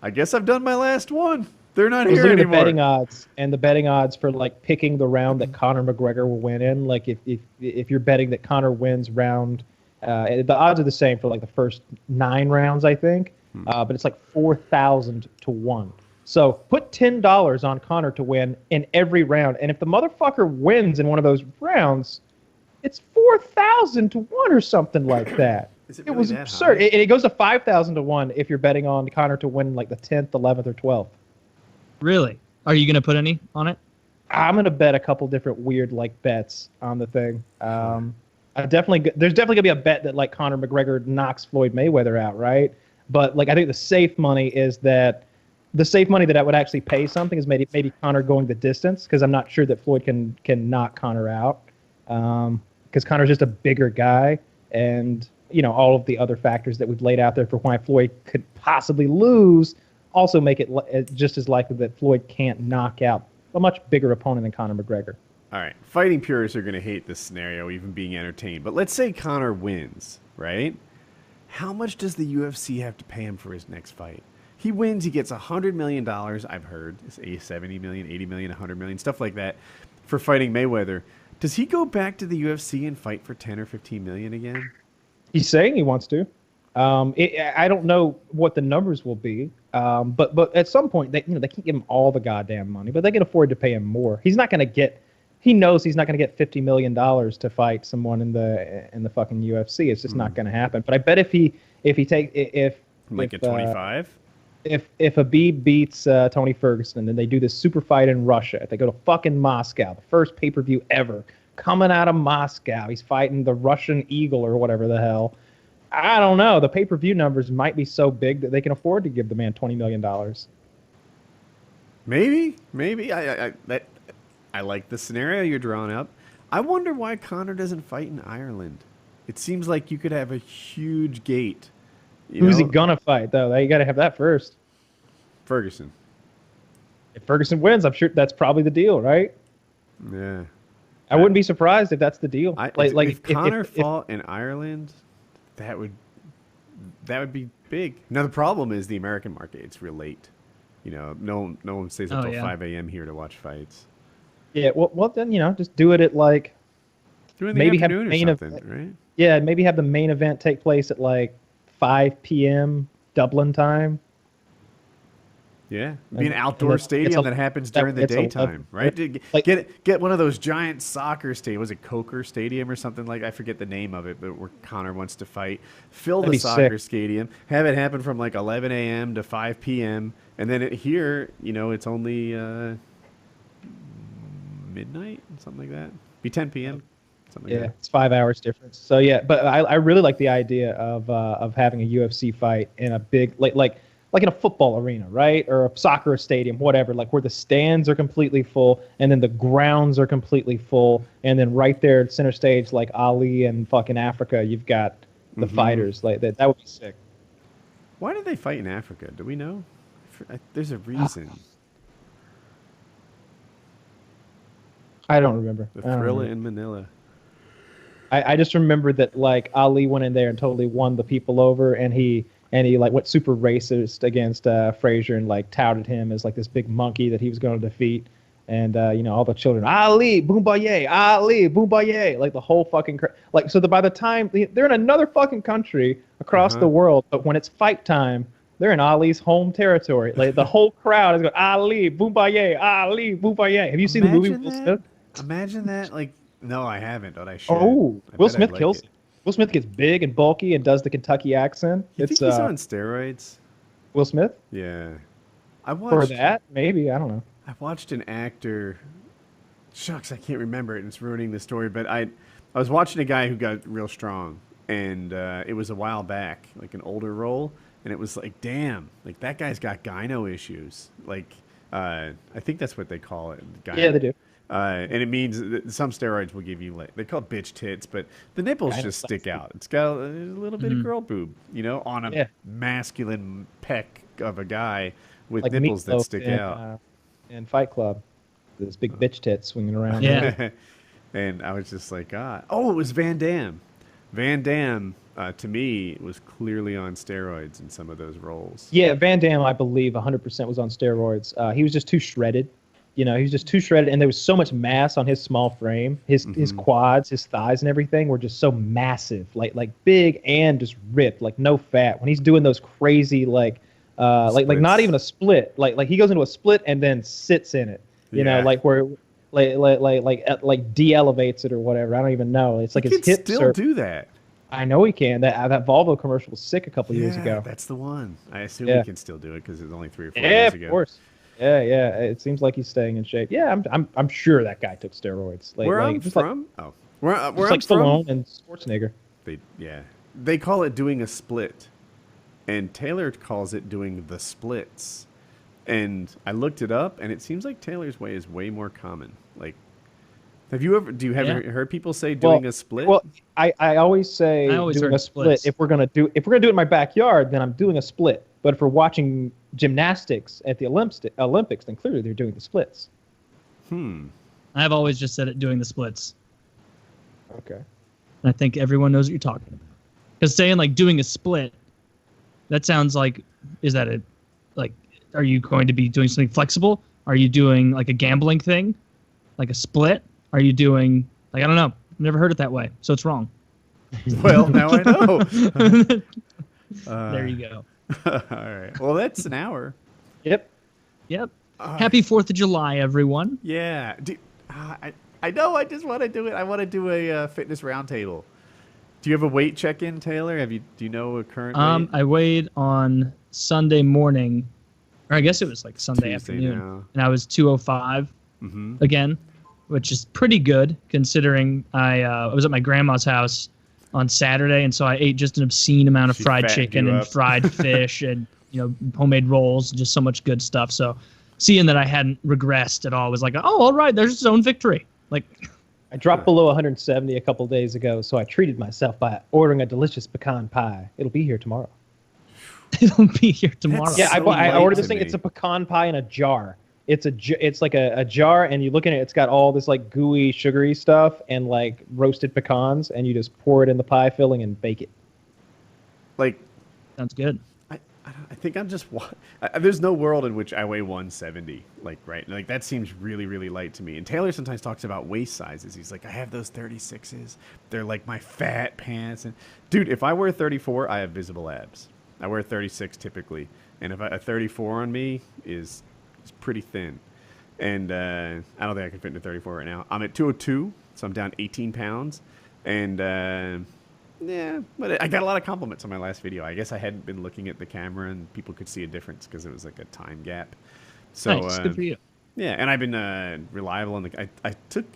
S1: I guess I've done my last one. They're not
S2: I was
S1: here
S2: looking at the
S1: anymore.
S2: betting odds, and the betting odds for like picking the round that Conor McGregor will win in. Like if you're betting that Conor wins round, the odds are the same for like the first 9 rounds, I think. But it's like 4,000 to 1. So put $10 on Conor to win in every round, and if the motherfucker wins in one of those rounds, it's 4,000 to 1 or something like that.
S1: Is it
S2: It
S1: really
S2: was
S1: that
S2: absurd.
S1: high?
S2: It goes to 5,000 to 1 if you're betting on Conor to win like the 10th, 11th, or 12th.
S3: Really? Are you going to put any on it?
S2: I'm gonna bet a couple different weird like bets on the thing. There's definitely gonna be a bet that like Conor McGregor knocks Floyd Mayweather out, right? But like I think the safe money that would actually pay something is maybe Conor going the distance, because I'm not sure that Floyd can knock Conor out, because Conor's just a bigger guy, and all of the other factors that we've laid out there for why Floyd could possibly lose also make it just as likely that Floyd can't knock out a much bigger opponent than Conor McGregor.
S1: All right, fighting purists are going to hate this scenario, even being entertained. But let's say Conor wins, right? How much does the UFC have to pay him for his next fight? He wins, he gets $100 million, I've heard. It's $70 million, $80 million, $100 million, stuff like that, for fighting Mayweather. Does he go back to the UFC and fight for 10 or 15 million again?
S2: He's saying he wants to. I don't know what the numbers will be, but at some point they can't give him all the goddamn money, but they can afford to pay him more. He knows he's not going to get $50 million to fight someone in the fucking UFC. It's just not going to happen. But I bet if
S1: Like at 25?
S2: if Habib beats Tony Ferguson and they do this super fight in Russia, if they go to fucking Moscow, the first pay-per-view ever, coming out of Moscow, he's fighting the Russian Eagle or whatever the hell. I don't know. The pay-per-view numbers might be so big that they can afford to give the man $20 million.
S1: Maybe. I like the scenario you're drawing up. I wonder why Conor doesn't fight in Ireland. It seems like you could have a huge gate.
S2: Who's he gonna fight though? You got to have that first.
S1: Ferguson.
S2: If Ferguson wins, I'm sure that's probably the deal, right?
S1: Yeah.
S2: I wouldn't be surprised if that's the deal.
S1: If Conor fought in Ireland, that would be big. Now the problem is the American market. It's real late. No one stays up till 5 a.m. here to watch fights.
S2: Yeah, well then just do it at like
S1: Do it in the
S2: maybe have
S1: afternoon or
S2: main
S1: something,
S2: event.
S1: right?
S2: Yeah, maybe have the main event take place at like 5 p.m. Dublin time.
S1: Yeah, be an
S2: And
S1: outdoor
S2: that
S1: stadium
S2: gets
S1: that happens
S2: that
S1: during the
S2: gets
S1: daytime, right?
S2: Like-
S1: Get one of those giant soccer stadiums. Was it Coker Stadium or something like? I forget the name of it, but where Connor wants to fight. Fill
S2: That'd
S1: the
S2: be
S1: soccer
S2: sick.
S1: stadium. Have it happen from like 11 a.m. to 5 p.m. And then here, it's only midnight, something like that. Be 10 p.m. Something
S2: Yeah,
S1: like that.
S2: it's 5 hours difference. So yeah, but I really like the idea of having a UFC fight in a big like in a football arena, right, or a soccer stadium, whatever, like where the stands are completely full and then the grounds are completely full, and then right there at center stage, like Ali and fucking Africa, you've got the fighters like that. That would be sick.
S1: Why did they fight in Africa? Do we know? There's a reason.
S2: I don't remember.
S1: The
S2: I don't
S1: Thrilla
S2: remember.
S1: in Manila.
S2: I just remember that like Ali went in there and totally won the people over, and he like went super racist against Frazier and like touted him as like this big monkey that he was going to defeat, and all the children, Ali Boombaye, Ali Boombaye, like the whole fucking like so by the time they're in another fucking country across the world, but when it's fight time, they're in Ali's home territory. Like the whole crowd is going Ali Boombaye, Ali Boombaye. Have you seen the movie Will Smith?
S1: Imagine that. Like, no, I haven't, but I should.
S2: Oh,
S1: I
S2: Will
S1: bet I'd
S2: Smith
S1: like
S2: kills.
S1: it.
S2: Will Smith gets big and bulky and does the Kentucky accent.
S1: You
S2: It's
S1: think he's on steroids?
S2: Will Smith
S1: Yeah. I
S2: for
S1: watched
S2: that, maybe, I don't know.
S1: I watched an actor. Shucks, I can't remember it, and it's ruining the story. But I was watching a guy who got real strong, and it was a while back, like an older role, and it was like, damn, like that guy's got gyno issues. Like, I think that's what they call it.
S2: Yeah, they do.
S1: And it means that some steroids will give you, like, they call it bitch tits, but the nipples
S2: Gyno
S1: just
S2: sucks,
S1: stick
S2: dude.
S1: out. It's got a little bit of girl boob, on a
S2: Yeah.
S1: masculine peck of a guy with
S2: Like
S1: nipples that
S2: Meatloaf
S1: stick
S2: in,
S1: out.
S2: in Fight Club. This big bitch tit swinging around.
S3: Yeah.
S1: And I was just like, oh, it was Van Damme. Van Damme, to me, was clearly on steroids in some of those roles.
S2: Yeah, Van Damme, I believe, 100% was on steroids. He was just too shredded. He was just too shredded, and there was so much mass on his small frame. His quads, his thighs, and everything were just so massive, like big and just ripped, like no fat. When he's doing those crazy like not
S1: Splits.
S2: even a split, like he goes into a split and then sits in it.
S1: Yeah.
S2: Like where like de-elevates it or whatever. I don't even know. It's like
S1: He
S2: his
S1: can
S2: hips
S1: still
S2: are.
S1: do that.
S2: I know he can. That Volvo commercial was sick a couple years ago.
S1: That's the one. I assume
S2: Yeah.
S1: he can still do it because it was only 3 or 4
S2: Yeah,
S1: years
S2: of
S1: ago.
S2: course. Yeah. It seems like he's staying in shape. Yeah, I'm sure that guy took steroids.
S1: Where I'm
S2: just
S1: from? Where
S2: Like,
S1: I'm
S2: just like
S1: from?
S2: Stallone and Schwarzenegger.
S1: They call it doing a split, and Taylor calls it doing the splits. And I looked it up, and it seems like Taylor's way is way more common. Like, do you
S3: Yeah.
S1: heard people say doing a split?
S2: Well, I always say
S3: I always
S2: doing
S3: heard
S2: a split.
S3: splits.
S2: If we're gonna do it in my backyard, then I'm doing a split. But if we're watching gymnastics at the Olympics, then clearly they're doing the splits.
S3: I've always just said it doing the splits.
S2: Okay.
S3: And I think everyone knows what you're talking about. Because saying like doing a split, that sounds like, are you going to be doing something flexible? Are you doing like a gambling thing? Like a split? Are you doing, I don't know. I've never heard it that way. So it's wrong.
S1: Well, now I know.
S3: There you go.
S1: All right. Well, that's an hour.
S2: Yep.
S3: Yep. Happy 4th of July, everyone.
S1: Yeah. I know. I just want to do it. I want to do a fitness roundtable. Do you have a weight check-in, Taylor? Do you know a current weight?
S3: I weighed on Sunday morning, or I guess it was like Sunday
S1: Tuesday
S3: afternoon,
S1: now.
S3: and I was 205 again, which is pretty good considering I was at my grandma's house on Saturday, and so I ate just an obscene amount of
S1: She
S3: fried
S1: fattened
S3: chicken
S1: you
S3: and
S1: up.
S3: fried fish and homemade rolls, and just so much good stuff. So seeing that I hadn't regressed at all was like, oh, all right, there's its own victory. Like,
S2: I dropped below 170 a couple days ago, so I treated myself by ordering a delicious pecan pie. It'll be here tomorrow.
S3: it'll be here tomorrow.
S2: Yeah,
S1: So
S2: I
S1: light
S2: ordered this
S1: to
S2: thing.
S1: me.
S2: It's a pecan pie in a jar. It's like a jar, and you look at it. It's got all this like gooey, sugary stuff and like roasted pecans, and you just pour it in the pie filling and bake it.
S1: Like,
S3: Sounds good.
S1: I think I'm just. There's no world in which I weigh 170. Like, right? Like, that seems really, really light to me. And Taylor sometimes talks about waist sizes. He's like, I have those 36s. They're like my fat pants. And dude, if I wear 34, I have visible abs. I wear 36 typically. and if a 34 on me is pretty thin, and I don't think I can fit into 34 right now. I'm at 202, so I'm down 18 pounds, and yeah, but I got a lot of compliments on my last video. I guess I hadn't been looking at the camera, and people could see a difference because it was like a time gap. So
S3: Nice, good for you.
S1: yeah, and I've been reliable on the. I took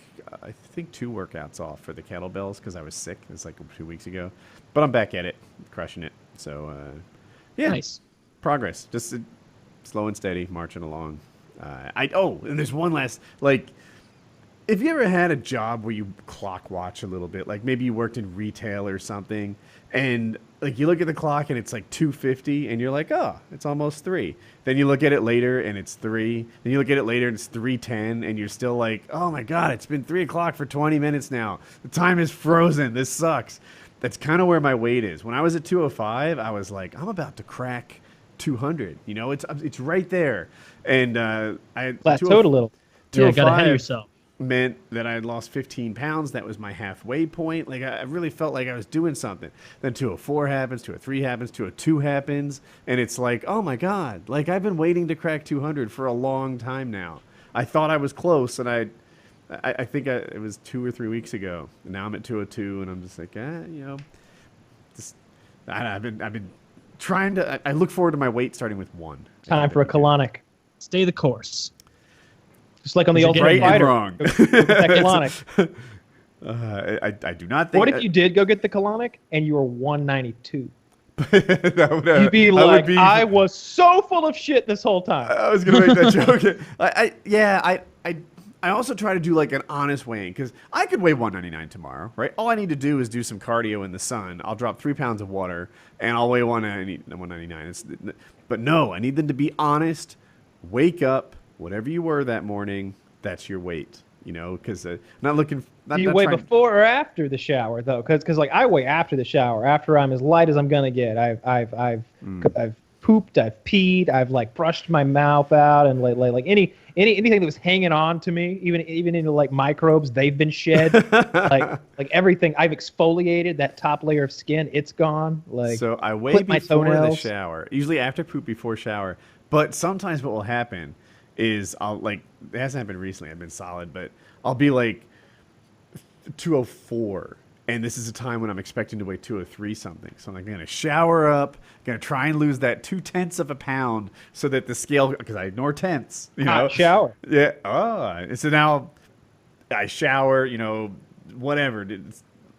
S1: I think 2 workouts off for the kettlebells because I was sick. It was like 2 weeks ago, but I'm back at it, crushing it. So yeah,
S3: Nice.
S1: progress, just slow and steady, marching along. And there's one last like. If you ever had a job where you clock watch a little bit, like maybe you worked in retail or something, and like you look at the clock and it's like 2:50, and you're like, oh, it's almost 3. Then you look at it later and it's 3. Then you look at it later and it's 3:10, and you're still like, oh my god, it's been 3 o'clock for 20 minutes now. The time is frozen. This sucks. That's kind of where my weight is. When I was at 205, I was like, I'm about to crack 200. You know, it's right there, and I
S2: Plateaued a little.
S3: Yeah, got ahead
S1: 205
S3: of yourself.
S1: meant that I had lost 15 pounds. That was my halfway point. Like I really felt like I was doing something. Then 204 happens, 203 happens, 202 happens, and it's like, oh my god! Like I've been waiting to crack 200 for a long time now. I thought I was close, and I think it was 2 or 3 weeks ago. And now I'm at 202, and I'm just like, just I've been trying to. I look forward to my weight starting with 1.
S2: Time for a colonic.
S3: Stay the course.
S2: Just like on the
S3: Is it
S2: Ultimate
S1: right and
S2: Fighter.
S1: wrong.
S2: Go get that colonic.
S1: I do not think.
S2: What if you did go get the colonic and you were 192?
S1: that would,
S2: You'd be
S1: I would
S2: like,
S1: be-
S2: I was so full of shit this whole time.
S1: I was gonna make that joke. I also try to do like an honest weighing because I could weigh 199 tomorrow, right? All I need to do is do some cardio in the sun. I'll drop 3 pounds of water and I'll weigh 199. But no, I need them to be honest. Wake up, whatever you were that morning, that's your weight. You know, because not looking. Not,
S2: Do you
S1: not
S2: weigh
S1: trying-
S2: before or after the shower though? Because like I weigh after the shower, after I'm as light as I'm gonna get. I've pooped, I've peed, I've like brushed my mouth out, and like anything that was hanging on to me, even into like microbes, they've been shed. like everything, I've exfoliated that top layer of skin. It's gone. Like
S1: So I weigh
S2: clip my
S1: before the
S2: toenails.
S1: shower. Usually after poop, before shower. But sometimes what will happen is I'll like, it hasn't happened recently. I've been solid, but I'll be like 204. And this is a time when I'm expecting to weigh 203 something. So I'm like, going to shower up, going to try and lose that 0.2 of a pound so that the scale, because I ignore tenths, you know.
S2: Hot shower.
S1: Yeah. Oh, and so now I shower, you know, whatever.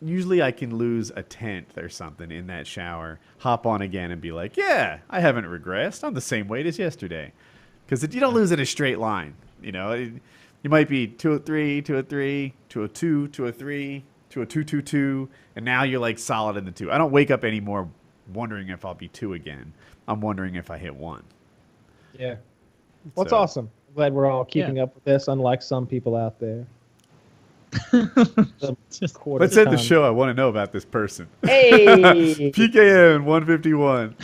S1: Usually I can lose a 1/10 or something in that shower, hop on again and be like, yeah, I haven't regressed. I'm the same weight as yesterday. Because you don't lose in a straight line. You know, you might be 203, 203, 202, 203, 202, and now you're like solid in the 2. I don't wake up anymore wondering if I'll be 2 again. I'm wondering if I hit 1.
S2: Yeah. Well, it's
S1: So-
S2: awesome. Glad we're all keeping up with this, unlike some people out there.
S3: Just
S2: Quarter
S1: Let's end the
S2: time.
S1: show. I want to know about this person.
S2: Hey.
S1: PKN 151.